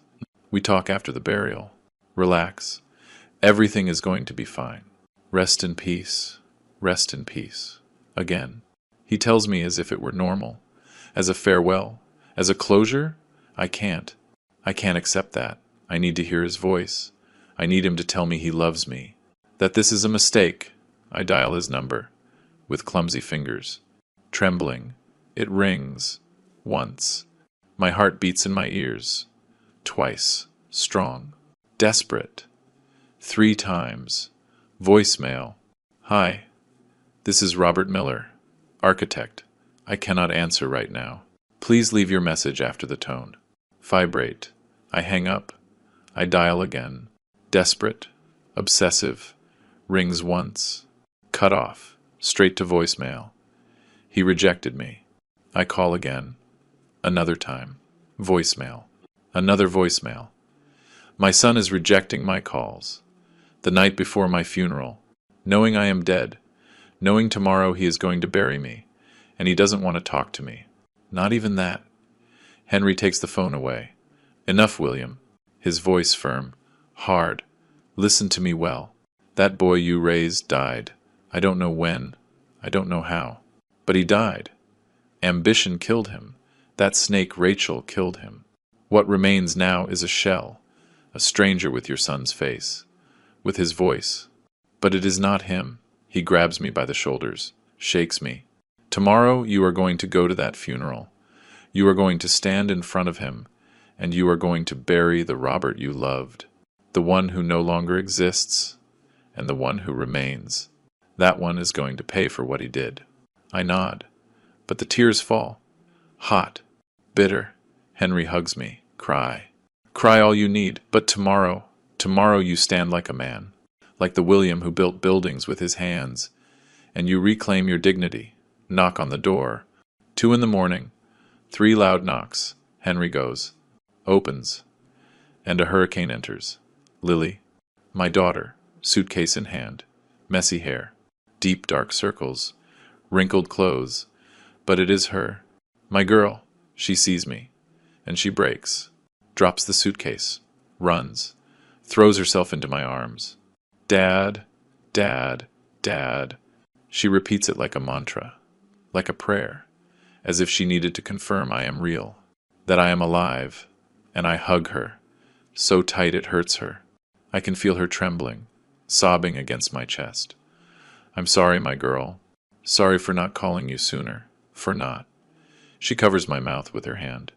We talk after the burial. Relax. Everything is going to be fine. Rest in peace. Rest in peace. Again. He tells me as if it were normal. As a farewell. As a closure? I can't. I can't accept that. I need to hear his voice. I need him to tell me he loves me. That this is a mistake. I dial his number. With clumsy fingers. Trembling. It rings. Once. My heart beats in my ears. Twice. Strong. Desperate. 3 times. Voicemail. Hi. This is Robert Miller, architect. I cannot answer right now. Please leave your message after the tone. Vibrate. I hang up. I dial again. Desperate. Obsessive. Rings once. Cut off. Straight to voicemail. He rejected me. I call again. Another time. Voicemail. Another voicemail. My son is rejecting my calls. The night before my funeral. Knowing I am dead. Knowing tomorrow he is going to bury me. And he doesn't want to talk to me. Not even that. Henry takes the phone away. Enough, William. His voice firm. Hard. Listen to me well. That boy you raised died. I don't know when. I don't know how. But he died. Ambition killed him. That snake Rachel killed him. What remains now is a shell. A stranger with your son's face. With his voice. But it is not him. He grabs me by the shoulders. Shakes me. Tomorrow you are going to go to that funeral. You are going to stand in front of him, and you are going to bury the Robert you loved, the one who no longer exists, and the one who remains. That one is going to pay for what he did. I nod, but the tears fall. Hot, bitter. Henry hugs me. Cry. Cry all you need, but tomorrow you stand like a man, like the William who built buildings with his hands, and you reclaim your dignity. Knock on the door. 2 a.m. 3 loud knocks. Henry goes. Opens. And a hurricane enters. Lily. My daughter. Suitcase in hand. Messy hair. Deep dark circles. Wrinkled clothes. But it is her. My girl. She sees me. And she breaks. Drops the suitcase. Runs. Throws herself into my arms. Dad. Dad. Dad. She repeats it like a mantra. Like a prayer. As if she needed to confirm I am real. That I am alive. And I hug her. So tight it hurts her. I can feel her trembling. Sobbing against my chest. I'm sorry, my girl. Sorry for not calling you sooner. For not. She covers my mouth with her hand.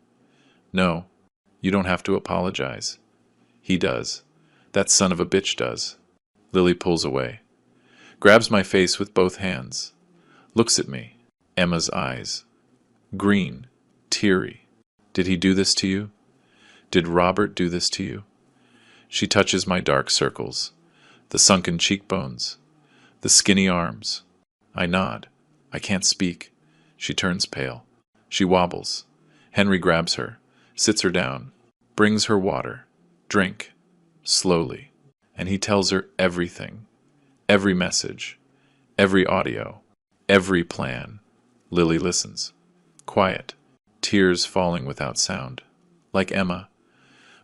No, you don't have to apologize. He does. That son of a bitch does. Lily pulls away. Grabs my face with both hands. Looks at me. Emma's eyes. Green. Teary. Did he do this to you? Did Robert do this to you? She touches my dark circles. The sunken cheekbones. The skinny arms. I nod. I can't speak. She turns pale. She wobbles. Henry grabs her. Sits her down. Brings her water. Drink. Slowly. And he tells her everything. Every message. Every audio. Every plan. Lily listens. Quiet. Tears falling without sound. Like Emma.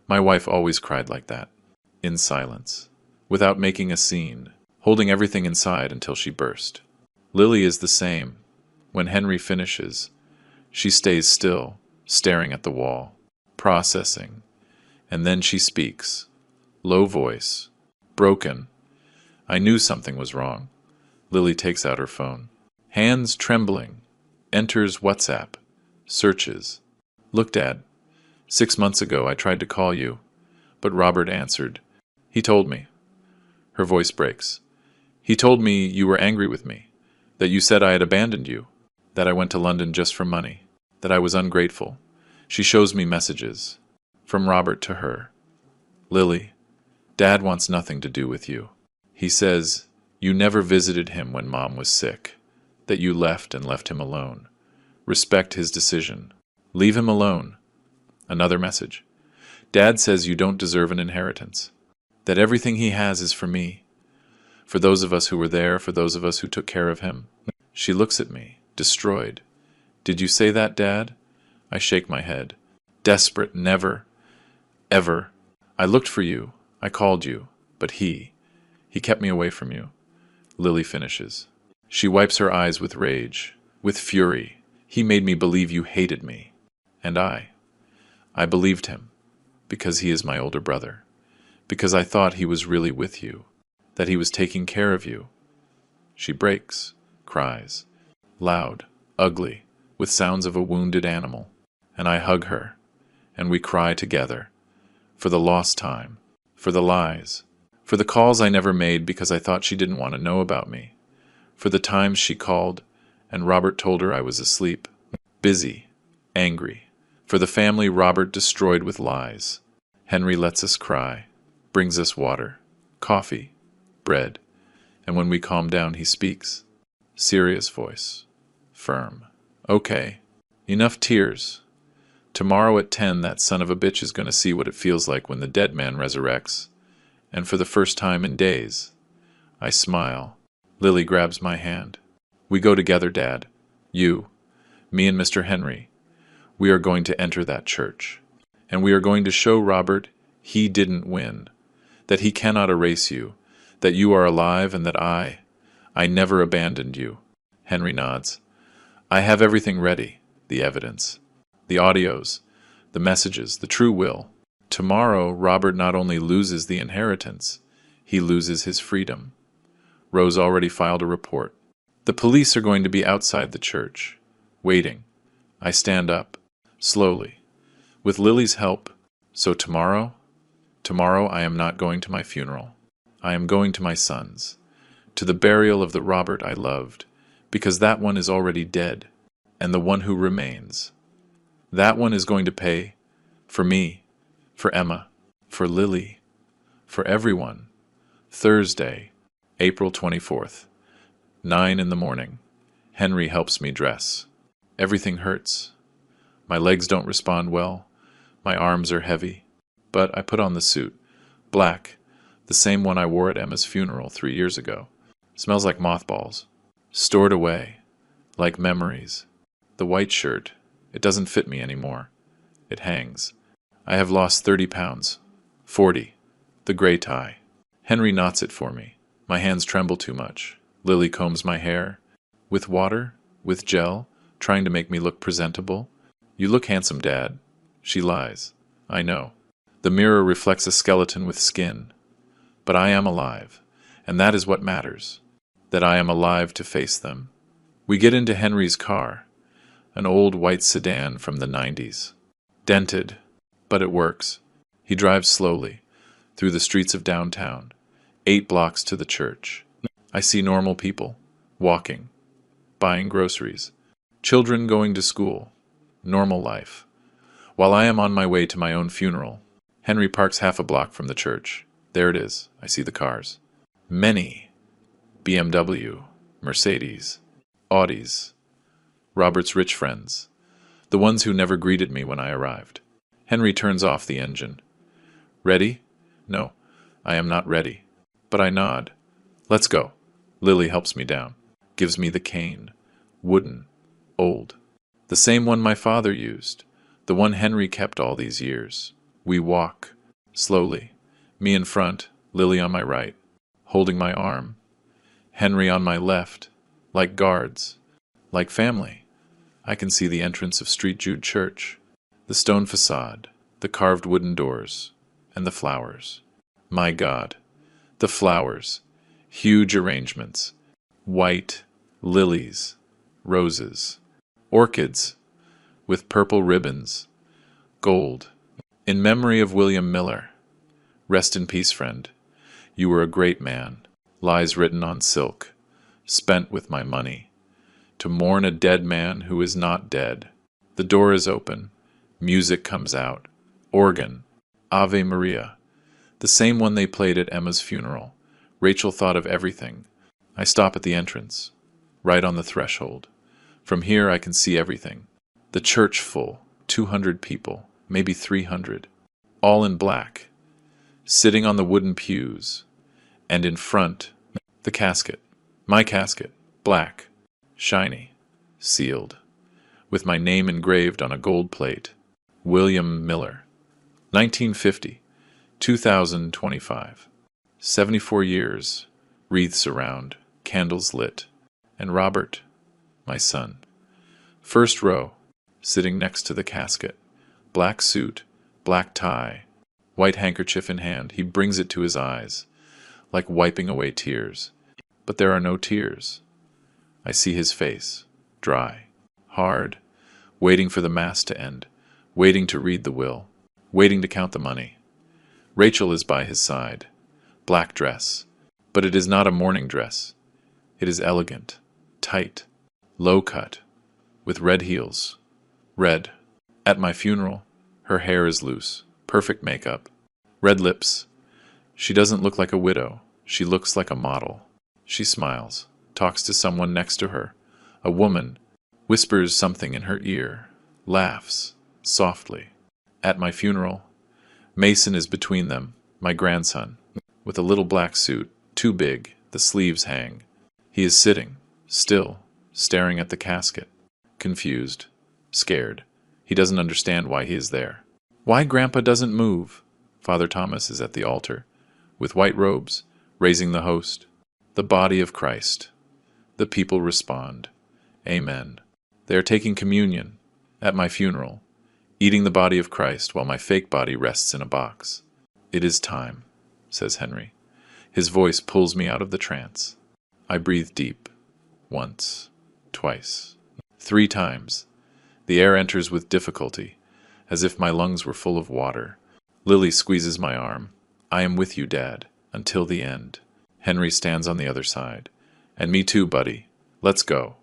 My wife always cried like that. In silence. Without making a scene. Holding everything inside until she burst. Lily is the same. When Henry finishes, she stays still, staring at the wall. Processing. And then she speaks. Low voice. Broken. I knew something was wrong. Lily takes out her phone. Hands trembling. Enters WhatsApp. Searches. Look, Dad. 6 months ago I tried to call you, but Robert answered. He told me. Her voice breaks. He told me you were angry with me, that you said I had abandoned you, that I went to London just for money, that I was ungrateful. She shows me messages. From Robert to her. Lily, Dad wants nothing to do with you. He says you never visited him when Mom was sick, that you left and left him alone. Respect his decision. Leave him alone. Another message. Dad says you don't deserve an inheritance, that everything he has is for me, for those of us who were there, for those of us who took care of him. She looks at me, destroyed. Did you say that, Dad? I shake my head. Desperate, never, ever. I looked for you. I called you. But he kept me away from you. Lily finishes. She wipes her eyes with rage, with fury. He made me believe you hated me. And I believed him, because he is my older brother, because I thought he was really with you, that he was taking care of you. She breaks, cries, loud, ugly, with sounds of a wounded animal, and I hug her, and we cry together, for the lost time, for the lies, for the calls I never made because I thought she didn't want to know about me, for the times she called and Robert told her I was asleep, busy, angry, for the family Robert destroyed with lies. Henry lets us cry, brings us water, coffee, bread, and when we calm down he speaks. Serious voice, firm. Okay, enough tears. Tomorrow at 10 that son of a bitch is going to see what it feels like when the dead man resurrects. And for the first time in days, I smile. Lily grabs my hand. We go together, Dad. You, me and Mr. Henry. We are going to enter that church. And we are going to show Robert he didn't win, that he cannot erase you, that you are alive and that I never abandoned you. Henry nods. I have everything ready, the evidence, the audios, the messages, the true will. Tomorrow, Robert not only loses the inheritance, he loses his freedom. Rose already filed a report. The police are going to be outside the church, waiting. I stand up, slowly, with Lily's help. So tomorrow I am not going to my funeral. I am going to my son's, to the burial of the Robert I loved, because that one is already dead, and the one who remains. That one is going to pay for me, for Emma, for Lily, for everyone. Thursday, April 24th, 9 in the morning. Henry helps me dress. Everything hurts. My legs don't respond well. My arms are heavy. But I put on the suit. Black, the same one I wore at Emma's funeral 3 years ago. Smells like mothballs. Stored away, like memories. The white shirt, it doesn't fit me anymore. It hangs. I have lost 30 pounds. 40. The gray tie. Henry knots it for me. My hands tremble too much. Lily combs my hair. With water, with gel, trying to make me look presentable. You look handsome, Dad. She lies. I know. The mirror reflects a skeleton with skin. But I am alive, and that is what matters. That I am alive to face them. We get into Henry's car, an old white sedan from the 90s. Dented, but it works. He drives slowly, through the streets of downtown, 8 blocks to the church. I see normal people, walking, buying groceries, children going to school, normal life. While I am on my way to my own funeral, Henry parks half a block from the church. There it is. I see the cars. Many. BMW, Mercedes, Audis. Robert's rich friends. The ones who never greeted me when I arrived. Henry turns off the engine. Ready? No, I am not ready. But I nod. Let's go. Lily helps me down. Gives me the cane. Wooden. Old. The same one my father used. The one Henry kept all these years. We walk. Slowly. Me in front, Lily on my right, holding my arm. Henry on my left, like guards, like family. I can see the entrance of St. Jude Church, the stone facade, the carved wooden doors, and the flowers. My God, the flowers, huge arrangements, white, lilies, roses, orchids, with purple ribbons, gold, in memory of William Miller. Rest in peace, friend. You were a great man, lies written on silk, spent with my money, to mourn a dead man who is not dead. The door is open, music comes out, organ, Ave Maria, the same one they played at Emma's funeral. Rachel thought of everything. I stop at the entrance, right on the threshold. From here I can see everything. The church full, 200 people, maybe 300, all in black, sitting on the wooden pews, and in front, the casket, my casket, black, shiny, sealed, with my name engraved on a gold plate. William Miller, 1950, 2025. 74 years, wreaths around, candles lit, and Robert, my son. First row, sitting next to the casket, black suit, black tie, white handkerchief in hand. He brings it to his eyes, like wiping away tears. But there are no tears. I see his face, dry, hard, waiting for the mass to end, waiting to read the will, waiting to count the money. Rachel is by his side, black dress, but it is not a mourning dress. It is elegant, tight, low cut, with red heels. Red. At my funeral, her hair is loose, perfect makeup, red lips. She doesn't look like a widow. She looks like a model. She smiles, talks to someone next to her. A woman whispers something in her ear, laughs, softly. At my funeral, Mason is between them, my grandson, with a little black suit, too big, the sleeves hang. He is sitting, still, staring at the casket, confused, scared. He doesn't understand why he is there. Why Grandpa doesn't move? Father Thomas is at the altar, with white robes, raising the host, the body of Christ. The people respond, Amen. They are taking communion at my funeral, eating the body of Christ while my fake body rests in a box. It is time, says Henry. His voice pulls me out of the trance. I breathe deep, once, twice, 3 times. The air enters with difficulty, as if my lungs were full of water. Lily squeezes my arm. I am with you, Dad, until the end. Henry stands on the other side. And me too, buddy. Let's go.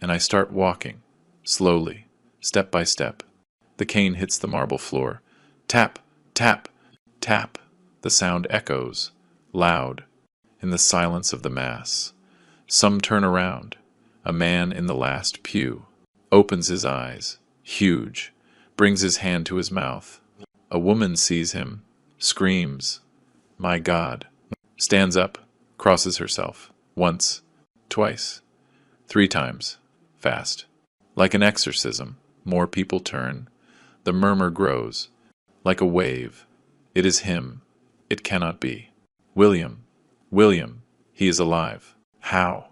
And I start walking, slowly, step by step. The cane hits the marble floor. Tap, tap, tap. The sound echoes, loud, in the silence of the Mass. Some turn around. A man in the last pew opens his eyes, huge, brings his hand to his mouth. A woman sees him, screams, My God, stands up, crosses herself, once, twice, 3 times, fast. Like an exorcism, more people turn. The murmur grows, like a wave. It is him. It cannot be. William, William, he is alive. How?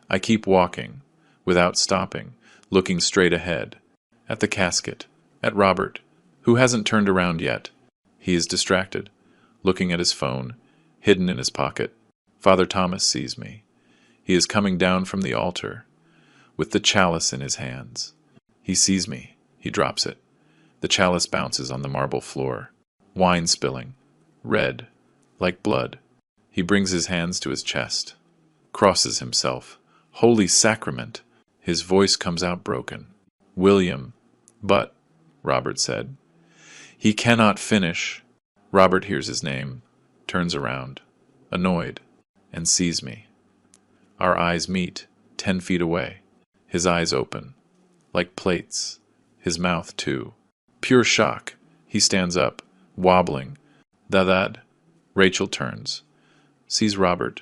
I keep walking, without stopping, looking straight ahead, at the casket, at Robert, who hasn't turned around yet. He is distracted, looking at his phone, hidden in his pocket. Father Thomas sees me. He is coming down from the altar, with the chalice in his hands. He sees me. He drops it. The chalice bounces on the marble floor. Wine spilling. Red. Like blood. He brings his hands to his chest. Crosses himself. Holy sacrament! His voice comes out broken. William. But, Robert said. He cannot finish. Robert hears his name, turns around, annoyed, and sees me. Our eyes meet, 10 feet away. His eyes open, like plates. His mouth, too. Pure shock. He stands up, wobbling. Dad. Rachel turns, sees Robert,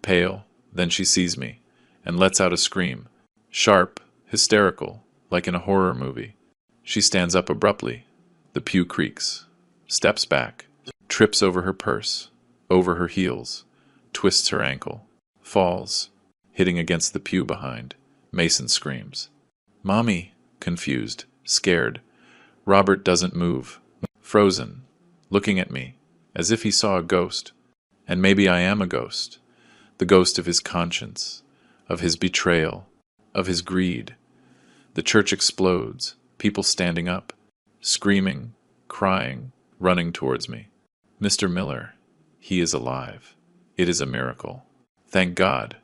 pale, then she sees me, and lets out a scream. Sharp, hysterical, like in a horror movie. She stands up abruptly. The pew creaks, steps back, trips over her purse, over her heels, twists her ankle, falls, hitting against the pew behind. Mason screams. Mommy, confused, scared. Robert doesn't move, frozen, looking at me, as if he saw a ghost. And maybe I am a ghost. The ghost of his conscience, of his betrayal, of his greed. The church explodes, people standing up, screaming, crying, running towards me. Mr. Miller, he is alive. It is a miracle. Thank God.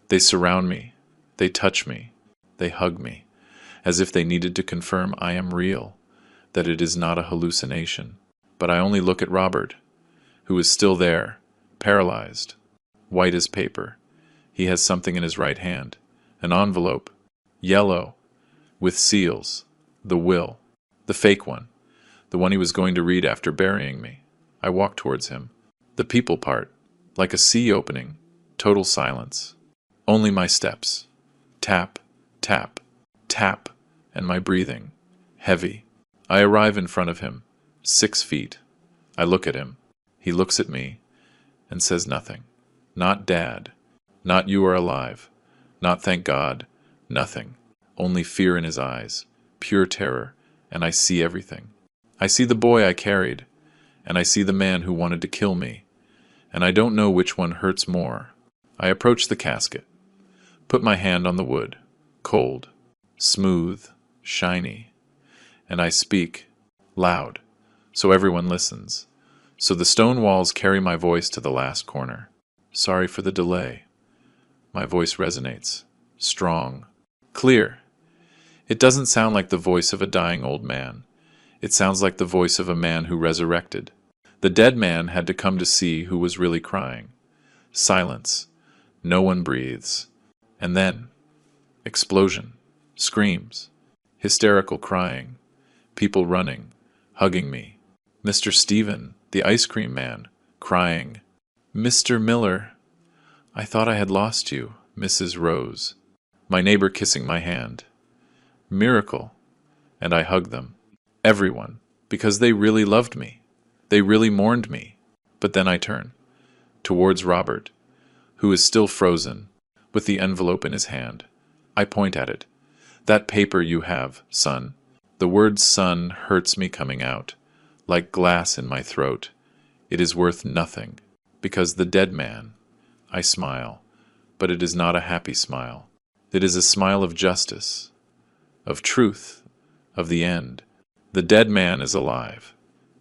They surround me. They touch me. They hug me, as if they needed to confirm I am real, that it is not a hallucination. But I only look at Robert, who is still there, paralyzed, white as paper. He has something in his right hand, an envelope, yellow, with seals, the will, the fake one, the one he was going to read after burying me. I walk towards him. The people part, like a sea opening, total silence. Only my steps. Tap, tap, tap, and my breathing, heavy. I arrive in front of him, 6 feet. I look at him. He looks at me and says nothing. Not Dad. Not you are alive. Not thank God. Nothing. Only fear in his eyes, pure terror, and I see everything. I see the boy I carried, and I see the man who wanted to kill me, and I don't know which one hurts more. I approach the casket, put my hand on the wood, cold, smooth, shiny, and I speak, loud, so everyone listens. So the stone walls carry my voice to the last corner. Sorry for the delay. My voice resonates, strong, clear. It doesn't sound like the voice of a dying old man. It sounds like the voice of a man who resurrected. The dead man had to come to see who was really crying. Silence. No one breathes. And then, explosion, screams, hysterical crying, people running, hugging me. Mr. Stephen, the ice cream man, crying. Mr. Miller, I thought I had lost you, Mrs. Rose. My neighbor kissing my hand. Miracle. And I hug them. Everyone, because they really loved me. They really mourned me. But then I turn towards Robert, who is still frozen, with the envelope in his hand. I point at it. That paper you have, son. The word son hurts me coming out, like glass in my throat. It is worth nothing, because the dead man. I smile, but it is not a happy smile. It is a smile of justice, of truth, of the end. The dead man is alive,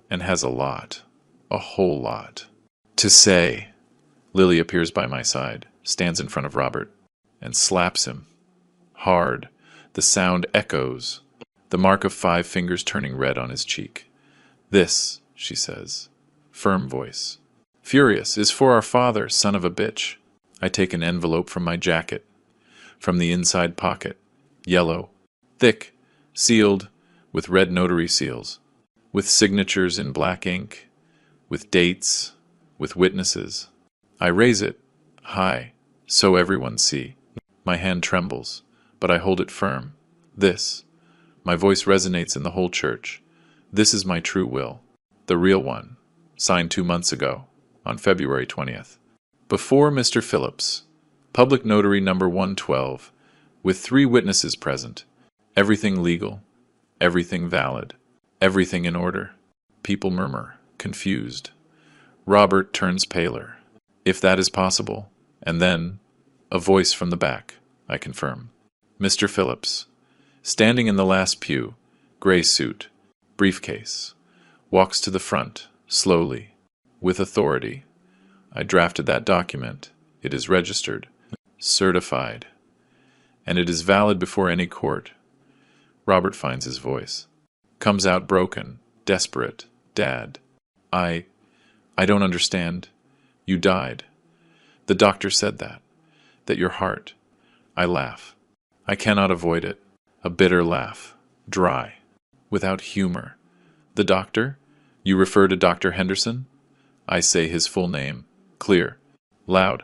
and has a lot, a whole lot, to say. Lily appears by my side, stands in front of Robert, and slaps him. Hard, the sound echoes, the mark of 5 fingers turning red on his cheek. This, she says, firm voice. Furious, is for our father, son of a bitch. I take an envelope from my jacket, from the inside pocket, yellow, thick, sealed, with red notary seals, with signatures in black ink, with dates, with witnesses. I raise it, high, so everyone see. My hand trembles, but I hold it firm. This, my voice resonates in the whole church. This is my true will, the real one, signed 2 months ago, on February 20th. Before Mr. Phillips, public notary number 112, with 3 witnesses present, everything legal, everything valid, everything in order. People murmur, confused. Robert turns paler. If that is possible. And then, a voice from the back, I confirm. Mr. Phillips, standing in the last pew, gray suit, briefcase, walks to the front, slowly, with authority. I drafted that document. It is registered, certified, and it is valid before any court. Robert finds his voice. Comes out broken, desperate. Dad, I don't understand. You died. The doctor said that your heart. I laugh. I cannot avoid it. A bitter laugh, dry, without humor. The doctor? You refer to Dr. Henderson? I say his full name, clear, loud.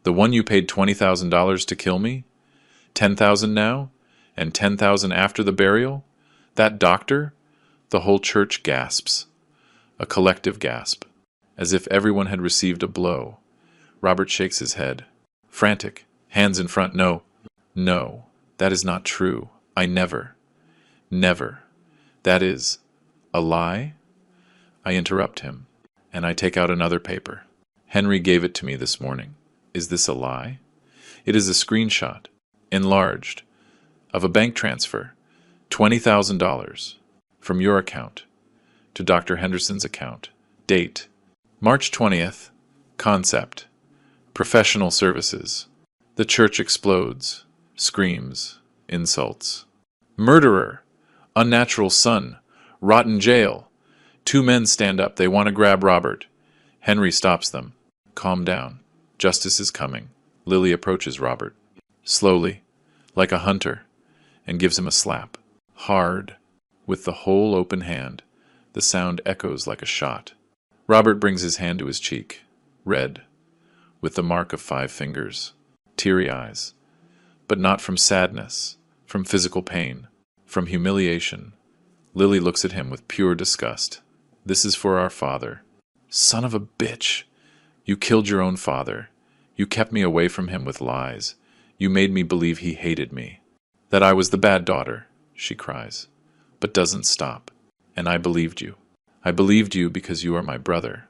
The one you paid $20,000 to kill me? 10,000 now? And 10,000 after the burial? That doctor? The whole church gasps. A collective gasp, as if everyone had received a blow. Robert shakes his head. Frantic, hands in front. No, that is not true. I never. That is a lie? I interrupt him, and I take out another paper. Henry gave it to me this morning. Is this a lie? It is a screenshot, enlarged, of a bank transfer, $20,000, from your account to Dr. Henderson's account. Date, March 20th, Concept. Professional services. The church explodes. Screams. Insults. Murderer! Unnatural son! Rotten jail! Two men stand up. They want to grab Robert. Henry stops them. Calm down. Justice is coming. Lily approaches Robert. Slowly, like a hunter, and gives him a slap. Hard, with the whole open hand. The sound echoes like a shot. Robert brings his hand to his cheek. Red, with the mark of 5 fingers. Teary eyes. But not from sadness, from physical pain, from humiliation. Lily looks at him with pure disgust. This is for our father. Son of a bitch! You killed your own father. You kept me away from him with lies. You made me believe he hated me. That I was the bad daughter, she cries, but doesn't stop. And I believed you. I believed you because you are my brother,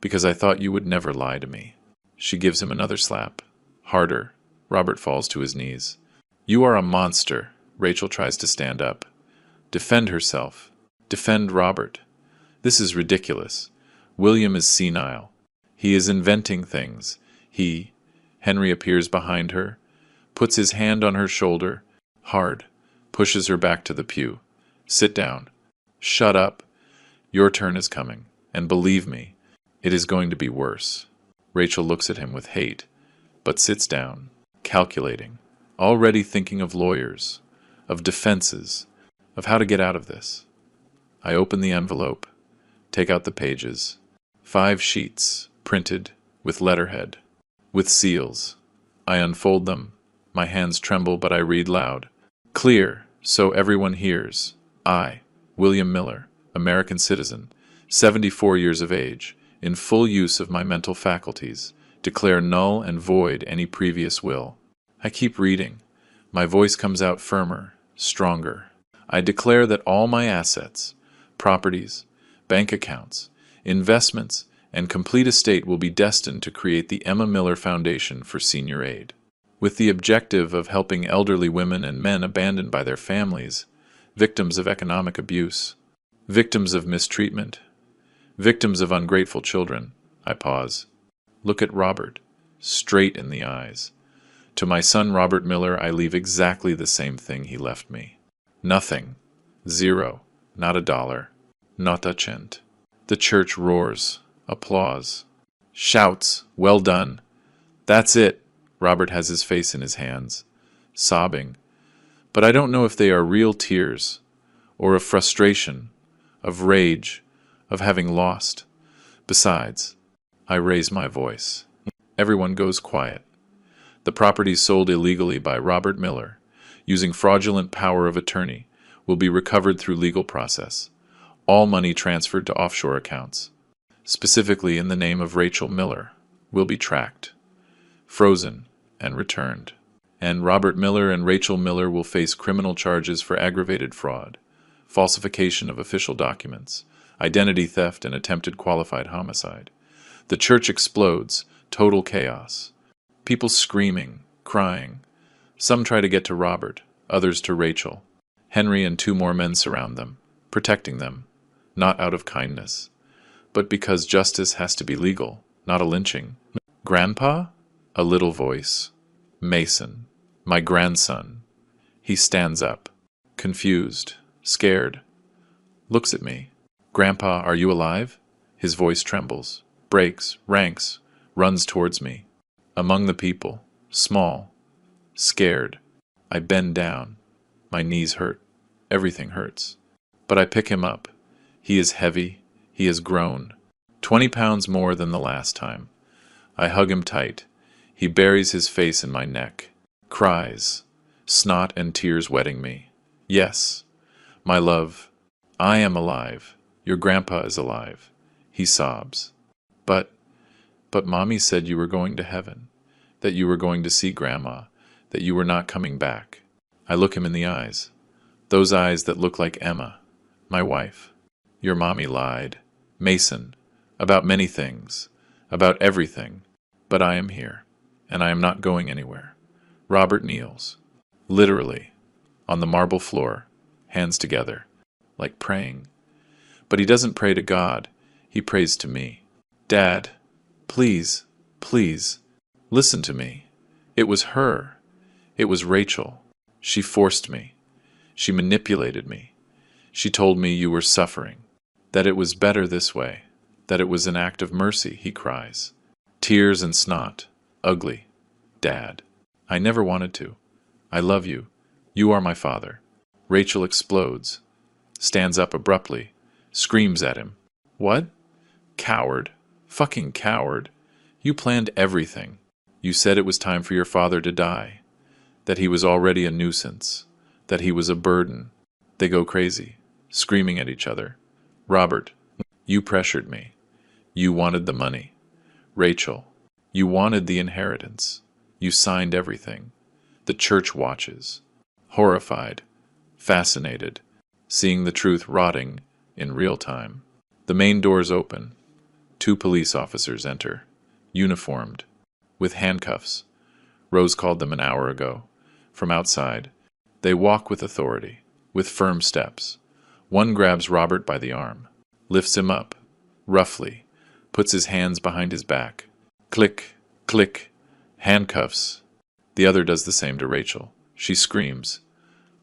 because I thought you would never lie to me. She gives him another slap. Harder. Robert falls to his knees. You are a monster. Rachel tries to stand up. Defend herself. Defend Robert. This is ridiculous. William is senile. He is inventing things. Henry appears behind her, puts his hand on her shoulder, hard, pushes her back to the pew. Sit down. Shut up. Your turn is coming, and believe me, it is going to be worse. Rachel looks at him with hate, but sits down, calculating, already thinking of lawyers, of defenses, of how to get out of this. I open the envelope, take out the pages. 5 sheets, printed, with letterhead, with seals. I unfold them. My hands tremble, but I read loud. Clear, so everyone hears. I, William Miller, American citizen, 74 years of age, in full use of my mental faculties, declare null and void any previous will. I keep reading. My voice comes out firmer, stronger. I declare that all my assets, properties, bank accounts, investments, and complete estate will be destined to create the Emma Miller Foundation for Senior Aid, with the objective of helping elderly women and men abandoned by their families, victims of economic abuse, victims of mistreatment, victims of ungrateful children. I pause. Look at Robert, straight in the eyes. To my son Robert Miller, I leave exactly the same thing he left me. Nothing. 0. Not $1. Not a cent. The church roars. Applause. Shouts. Well done. That's it. Robert has his face in his hands, sobbing. But I don't know if they are real tears, or of frustration, of rage, of having lost. Besides, I raise my voice. Everyone goes quiet. The properties sold illegally by Robert Miller, using fraudulent power of attorney, will be recovered through legal process. All money transferred to offshore accounts, specifically in the name of Rachel Miller, will be tracked, frozen, and returned. And Robert Miller and Rachel Miller will face criminal charges for aggravated fraud, falsification of official documents, identity theft, and attempted qualified homicide. The church explodes, total chaos. People screaming, crying. Some try to get to Robert, others to Rachel. Henry and 2 more men surround them, protecting them, not out of kindness, but because justice has to be legal, not a lynching. Grandpa? A little voice. Mason. My grandson. He stands up, confused, scared. Looks at me. Grandpa, are you alive? His voice trembles, breaks, ranks, runs towards me. Among the people, small, scared. I bend down. My knees hurt. Everything hurts. But I pick him up. He is heavy. He has grown. 20 pounds more than the last time. I hug him tight. He buries his face in my neck. Cries. Snot and tears wetting me. Yes, my love, I am alive. Your grandpa is alive. He sobs. But Mommy said you were going to heaven, that you were going to see Grandma, that you were not coming back. I look him in the eyes. Those eyes that look like Emma, my wife. Your mommy lied. Mason, about many things, about everything. But I am here, and I am not going anywhere. Robert kneels, literally, on the marble floor, hands together, like praying. But he doesn't pray to God, he prays to me. Dad, Please, please, listen to me. It was her. It was Rachel. She forced me. She manipulated me. She told me you were suffering, that it was better this way, that it was an act of mercy, he cries. Tears and snot. Ugly. Dad. I never wanted to. I love you. You are my father. Rachel explodes, stands up abruptly, screams at him. What? Coward. Fucking coward. You planned everything. You said it was time for your father to die, that he was already a nuisance, that he was a burden. They go crazy, screaming at each other. Robert, you pressured me. You wanted the money. Rachel, you wanted the inheritance. You signed everything. The church watches, horrified, fascinated, seeing the truth rotting in real time. The main doors open. 2 police officers enter, uniformed, with handcuffs. Rose called them an hour ago. From outside, they walk with authority, with firm steps. One grabs Robert by the arm, lifts him up, roughly, puts his hands behind his back. Click, click, handcuffs. The other does the same to Rachel. She screams,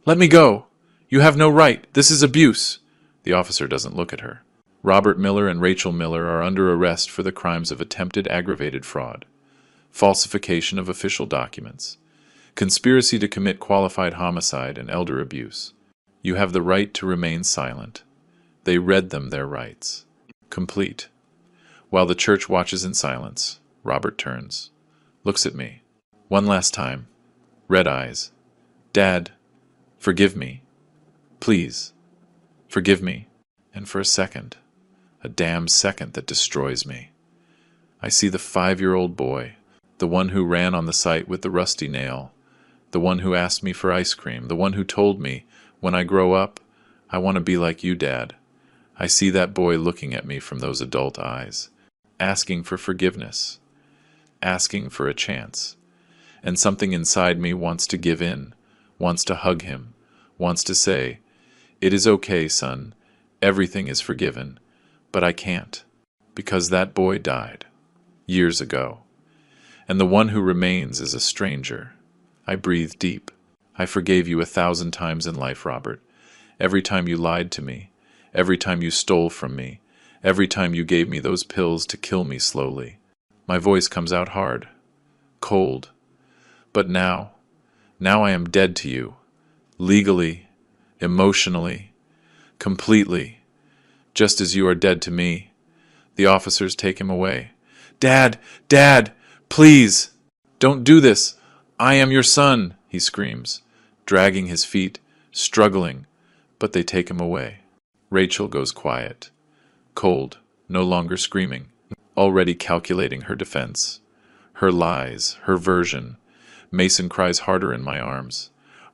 "Let me go! You have no right! This is abuse!" The officer doesn't look at her. Robert Miller and Rachel Miller are under arrest for the crimes of attempted aggravated fraud, falsification of official documents, conspiracy to commit qualified homicide, and elder abuse. You have the right to remain silent. They read them their rights. Complete. While the church watches in silence, Robert turns, looks at me. One last time. Red eyes. Dad, forgive me. Please, forgive me. And for a second, a damn second that destroys me, I see the 5-year-old boy, the one who ran on the site with the rusty nail, the one who asked me for ice cream, the one who told me, when I grow up, I want to be like you, Dad. I see that boy looking at me from those adult eyes, asking for forgiveness, asking for a chance. And something inside me wants to give in, wants to hug him, wants to say, "It is okay, son. Everything is forgiven." But I can't, because that boy died years ago. And the one who remains is a stranger. I breathe deep. I forgave you 1,000 times in life, Robert. Every time you lied to me, every time you stole from me, every time you gave me those pills to kill me slowly. My voice comes out hard, cold. But now I am dead to you, legally, emotionally, completely, just as you are dead to me. The officers take him away. Dad, Dad, please, don't do this. I am your son, he screams, dragging his feet, struggling, but they take him away. Rachel goes quiet, cold, no longer screaming, already calculating her defense, her lies, her version. Mason cries harder in my arms.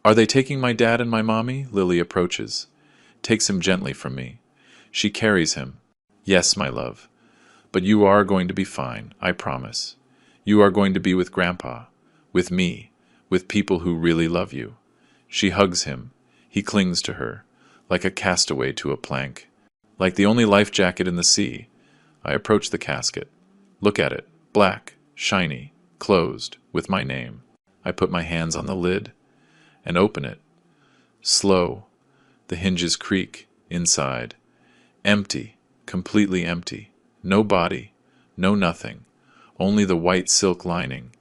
Are they taking my dad and my mommy? Lily approaches, takes him gently from me. She carries him. Yes, my love. But you are going to be fine, I promise. You are going to be with Grandpa, with me, with people who really love you. She hugs him. He clings to her, like a castaway to a plank, like the only life jacket in the sea. I approach the casket. Look at it, black, shiny, closed, with my name. I put my hands on the lid and open it. Slow. The hinges creak inside. Empty, completely empty. No body, no nothing. Only the white silk lining.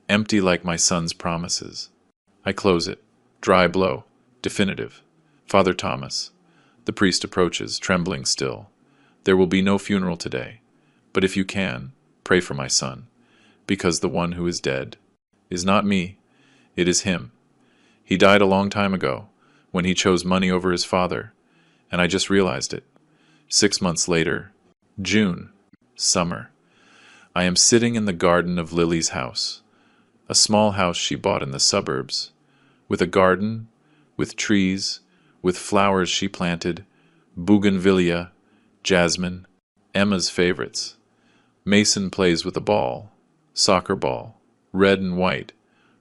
Empty like my son's promises. I close it. Dry blow. Definitive. Father Thomas. The priest approaches, trembling still. There will be no funeral today. But if you can, pray for my son. Because the one who is dead is not me. It is him. He died a long time ago, when he chose money over his father, and I just realized it. 6 months later, June, summer, I am sitting in the garden of Lily's house, a small house she bought in the suburbs, with a garden, with trees, with flowers she planted, bougainvillea, jasmine, Emma's favorites. Mason plays with a ball, soccer ball, red and white,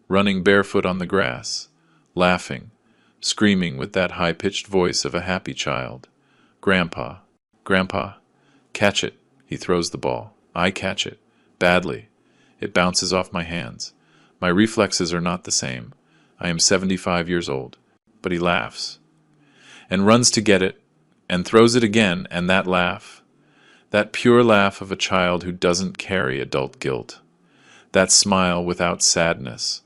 running barefoot on the grass, laughing, screaming with that high-pitched voice of a happy child. Grandpa, Grandpa, catch it. He throws the ball. I catch it. Badly. It bounces off my hands. My reflexes are not the same. I am 75 years old. But he laughs. And runs to get it, and throws it again, and that laugh. That pure laugh of a child who doesn't carry adult guilt. That smile without sadness,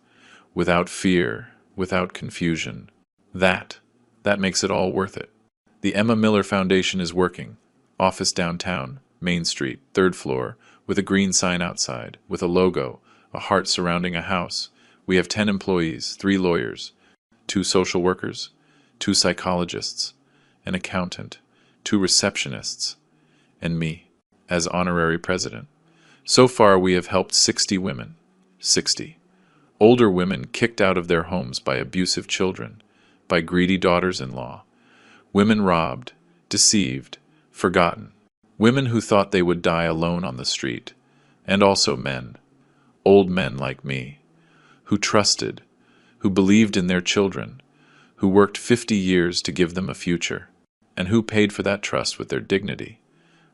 without fear, without confusion. That makes it all worth it. The Emma Miller Foundation is working. Office downtown, Main Street, 3rd floor, with a green sign outside, with a logo, a heart surrounding a house. We have 10 employees, 3 lawyers, 2 social workers, 2 psychologists, an accountant, 2 receptionists, and me, as honorary president. So far we have helped 60 women. 60. Older women kicked out of their homes by abusive children, by greedy daughters-in-law. Women robbed, deceived, forgotten. Women who thought they would die alone on the street. And also men. Old men like me. Who trusted. Who believed in their children. Who worked 50 years to give them a future. And who paid for that trust with their dignity.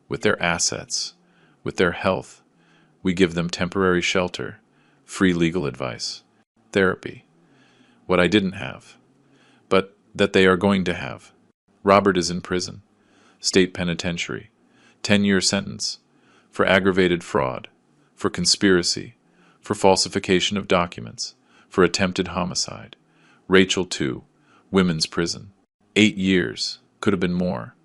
With their assets. With their health. We give them temporary shelter. Free legal advice. Therapy. What I didn't have. But that they are going to have. Robert is in prison. State penitentiary. 10-year sentence. For aggravated fraud. For conspiracy. For falsification of documents. For attempted homicide. Rachel, too. Women's prison. 8 years. Could have been more.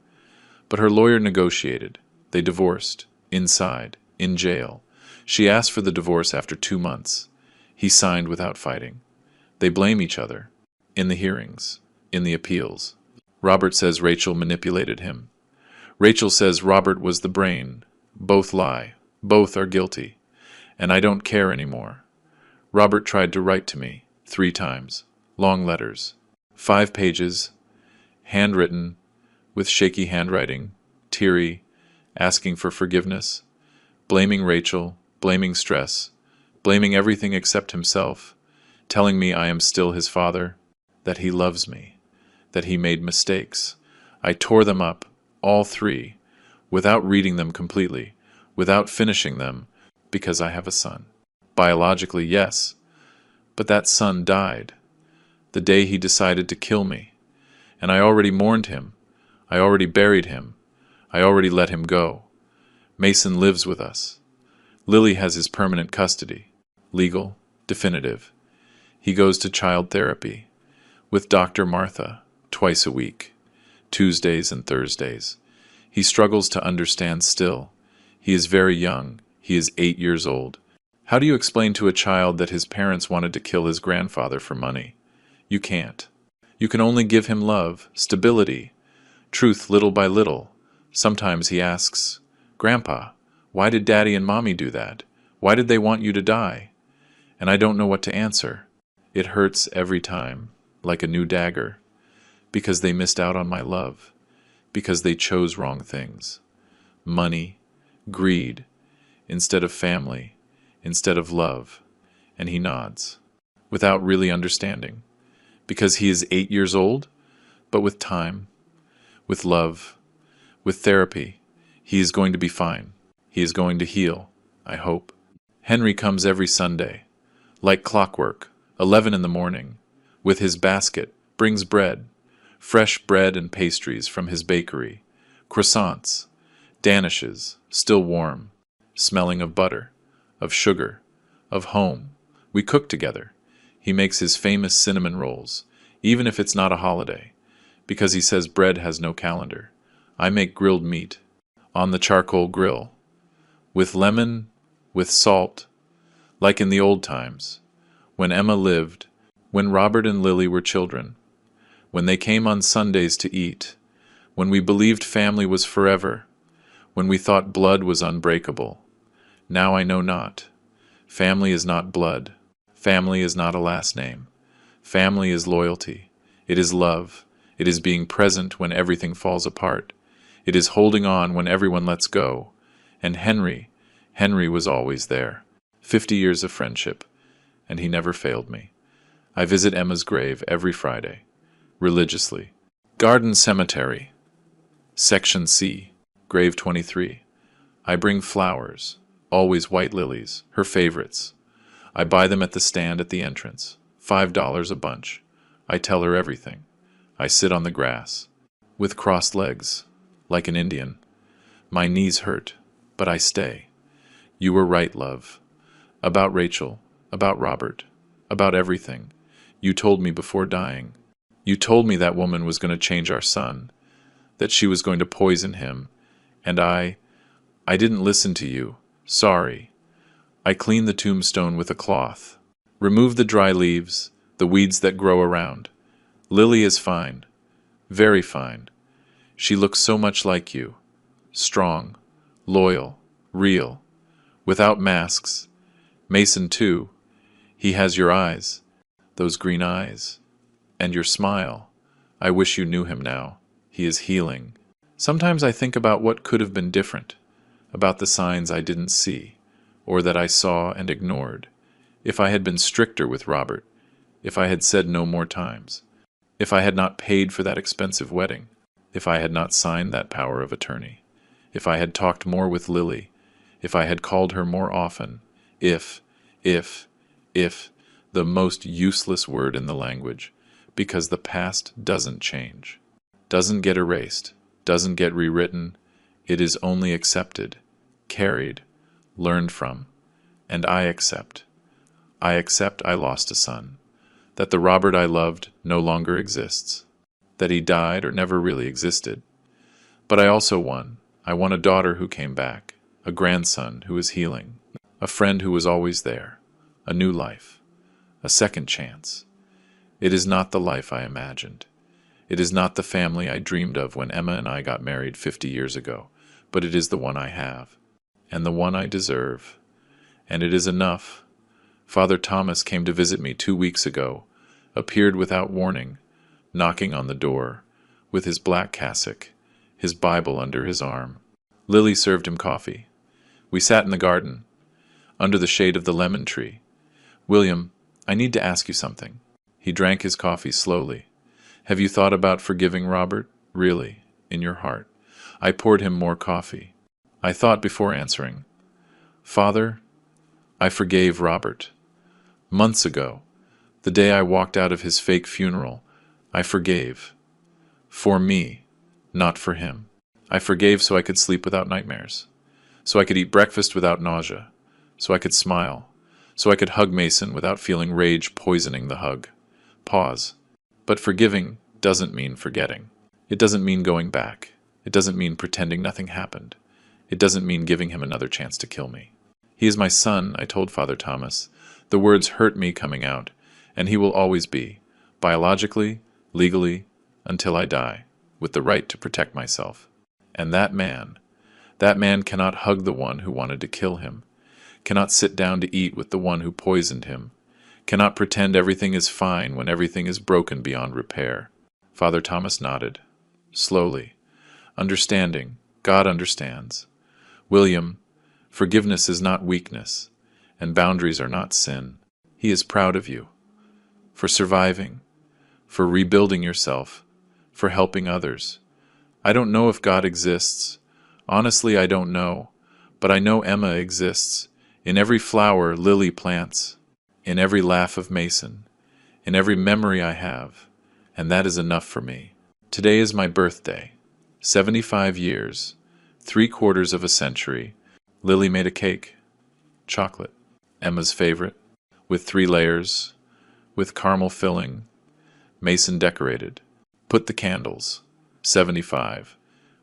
But her lawyer negotiated. They divorced. Inside. In jail. She asked for the divorce after 2 months. He signed without fighting. They blame each other. In the hearings. In the appeals. Robert says Rachel manipulated him. Rachel says Robert was the brain. Both lie. Both are guilty. And I don't care anymore. Robert tried to write to me 3 times. Long letters. 5 pages. Handwritten. With shaky handwriting. Teary. Asking for forgiveness. Blaming Rachel. Blaming stress. Blaming everything except himself. Telling me I am still his father. That he loves me. That he made mistakes. I tore them up. All 3, without reading them completely, without finishing them, because I have a son. Biologically, yes, but that son died, the day he decided to kill me, and I already mourned him, I already buried him, I already let him go. Mason lives with us. Lily has his permanent custody, legal, definitive. He goes to child therapy, with Dr. Martha, twice a week. Tuesdays and Thursdays. He struggles to understand still. He is very young. He is 8 years old. How do you explain to a child that his parents wanted to kill his grandfather for money? You can't. You can only give him love, stability, truth little by little. Sometimes he asks, "Grandpa, why did Daddy and Mommy do that? Why did they want you to die?" And I don't know what to answer. It hurts every time, like a new dagger. Because they missed out on my love. Because they chose wrong things. Money, greed, instead of family, instead of love. And he nods, without really understanding. Because he is 8 years old, but with time, with love, with therapy, he is going to be fine. He is going to heal, I hope. Henry comes every Sunday, like clockwork, 11 in the morning, with his basket, brings bread, fresh bread and pastries from his bakery, croissants, danishes, still warm, smelling of butter, of sugar, of home. We cook together. He makes his famous cinnamon rolls, even if it's not a holiday, because he says bread has no calendar. I make grilled meat, on the charcoal grill, with lemon, with salt, like in the old times, when Emma lived, when Robert and Lily were children, when they came on Sundays to eat, when we believed family was forever, when we thought blood was unbreakable. Now I know not. Family is not blood. Family is not a last name. Family is loyalty. It is love. It is being present when everything falls apart. It is holding on when everyone lets go. And Henry was always there. 50 years of friendship, and he never failed me. I visit Emma's grave every Friday. Religiously. Garden Cemetery. Section C. Grave 23. I bring flowers, always white lilies, her favorites. I buy them at the stand at the entrance, $5 a bunch. I tell her everything. I sit on the grass, with crossed legs, like an Indian. My knees hurt, but I stay. You were right, love. About Rachel, about Robert, about everything. You told me before dying. You told me that woman was going to change our son, that she was going to poison him, and I didn't listen to you. Sorry. I cleaned the tombstone with a cloth. Remove the dry leaves, the weeds that grow around. Lily is fine, very fine. She looks so much like you. Strong, loyal, real, without masks. Mason, too. He has your eyes, those green eyes, and your smile. I wish you knew him now. He is healing. Sometimes I think about what could have been different, about the signs I didn't see, or that I saw and ignored. If I had been stricter with Robert, if I had said no more times, if I had not paid for that expensive wedding, if I had not signed that power of attorney, if I had talked more with Lily, if I had called her more often, if, the most useless word in the language, because the past doesn't change, doesn't get erased, doesn't get rewritten. It is only accepted, carried, learned from, and I accept. I accept I lost a son, that the Robert I loved no longer exists, that he died or never really existed. But I also won. I won a daughter who came back, a grandson who is healing, a friend who was always there, a new life, a second chance. It is not the life I imagined. It is not the family I dreamed of when Emma and I got married 50 years ago, but it is the one I have, and the one I deserve. And it is enough. Father Thomas came to visit me 2 weeks ago, appeared without warning, knocking on the door, with his black cassock, his Bible under his arm. Lily served him coffee. We sat in the garden, under the shade of the lemon tree. William, I need to ask you something. He drank his coffee slowly. Have you thought about forgiving Robert, really, in your heart? I poured him more coffee. I thought before answering. Father, I forgave Robert. Months ago, the day I walked out of his fake funeral, I forgave. For me, not for him. I forgave so I could sleep without nightmares, so I could eat breakfast without nausea, so I could smile, so I could hug Mason without feeling rage poisoning the hug. Pause. But forgiving doesn't mean forgetting. It doesn't mean going back. It doesn't mean pretending nothing happened. It doesn't mean giving him another chance to kill me. He is my son, I told Father Thomas. The words hurt me coming out, and he will always be, biologically, legally, until I die, with the right to protect myself. And that man cannot hug the one who wanted to kill him, cannot sit down to eat with the one who poisoned him, cannot pretend everything is fine when everything is broken beyond repair. Father Thomas nodded, slowly, understanding. God understands. William, forgiveness is not weakness, and boundaries are not sin. He is proud of you, for surviving, for rebuilding yourself, for helping others. I don't know if God exists. Honestly, I don't know, but I know Emma exists, in every flower Lily plants, in every laugh of Mason, in every memory I have, and that is enough for me. Today is my birthday, 75 years, 3/4 of a century. Lily made a cake, chocolate, Emma's favorite, with 3 layers, with caramel filling. Mason decorated, put the candles, 75.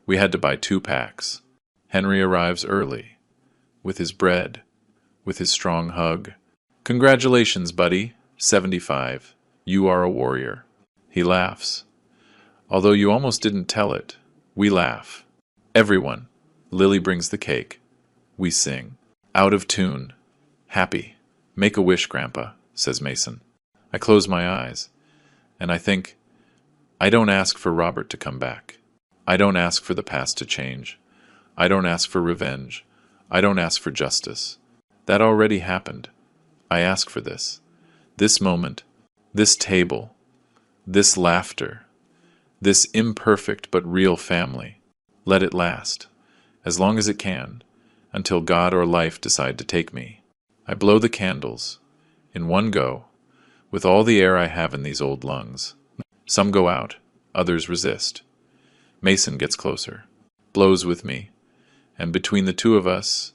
We had to buy 2 packs. Henry arrives early, with his bread, with his strong hug. Congratulations, buddy, 75. You are a warrior. He laughs. Although you almost didn't tell it, we laugh. Everyone. Lily brings the cake. We sing. Out of tune. Happy. Make a wish, Grandpa, says Mason. I close my eyes, and I think, I don't ask for Robert to come back. I don't ask for the past to change. I don't ask for revenge. I don't ask for justice. That already happened. I ask for this. This moment, this table, this laughter, this imperfect but real family. Let it last, as long as it can, until God or life decide to take me. I blow the candles, in one go, with all the air I have in these old lungs. Some go out, others resist. Mason gets closer, blows with me, and between the two of us,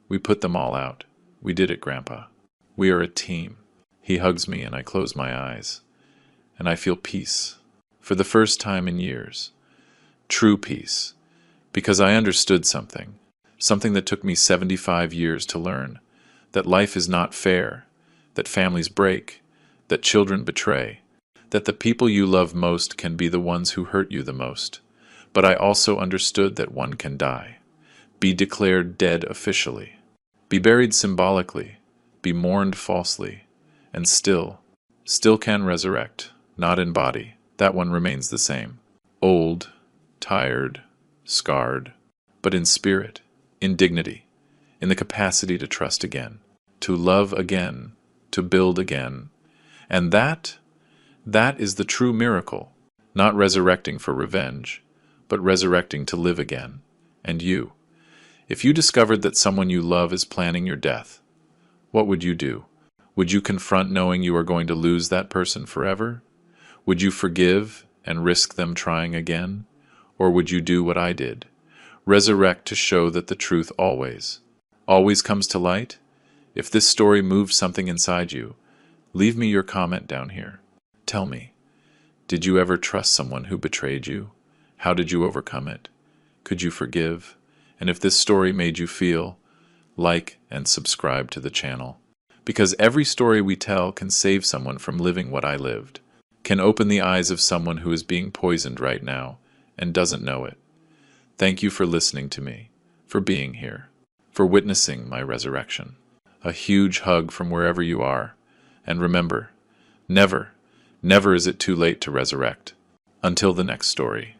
we put them all out. We did it, Grandpa. We are a team. He hugs me and I close my eyes, and I feel peace, for the first time in years. True peace, because I understood something that took me 75 years to learn, that life is not fair, that families break, that children betray, that the people you love most can be the ones who hurt you the most. But I also understood that one can die, be declared dead officially, be buried symbolically, be mourned falsely, and still can resurrect, not in body. That one remains the same. Old, tired, scarred, but in spirit, in dignity, in the capacity to trust again, to love again, to build again. And that is the true miracle, not resurrecting for revenge, but resurrecting to live again. And you, if you discovered that someone you love is planning your death, what would you do? Would you confront knowing you are going to lose that person forever? Would you forgive and risk them trying again? Or would you do what I did? Resurrect to show that the truth always comes to light? If this story moved something inside you, leave me your comment down here. Tell me, did you ever trust someone who betrayed you? How did you overcome it? Could you forgive? And if this story made you feel, like and subscribe to the channel. Because every story we tell can save someone from living what I lived, can open the eyes of someone who is being poisoned right now and doesn't know it. Thank you for listening to me, for being here, for witnessing my resurrection. A huge hug from wherever you are. And remember, never is it too late to resurrect. Until the next story.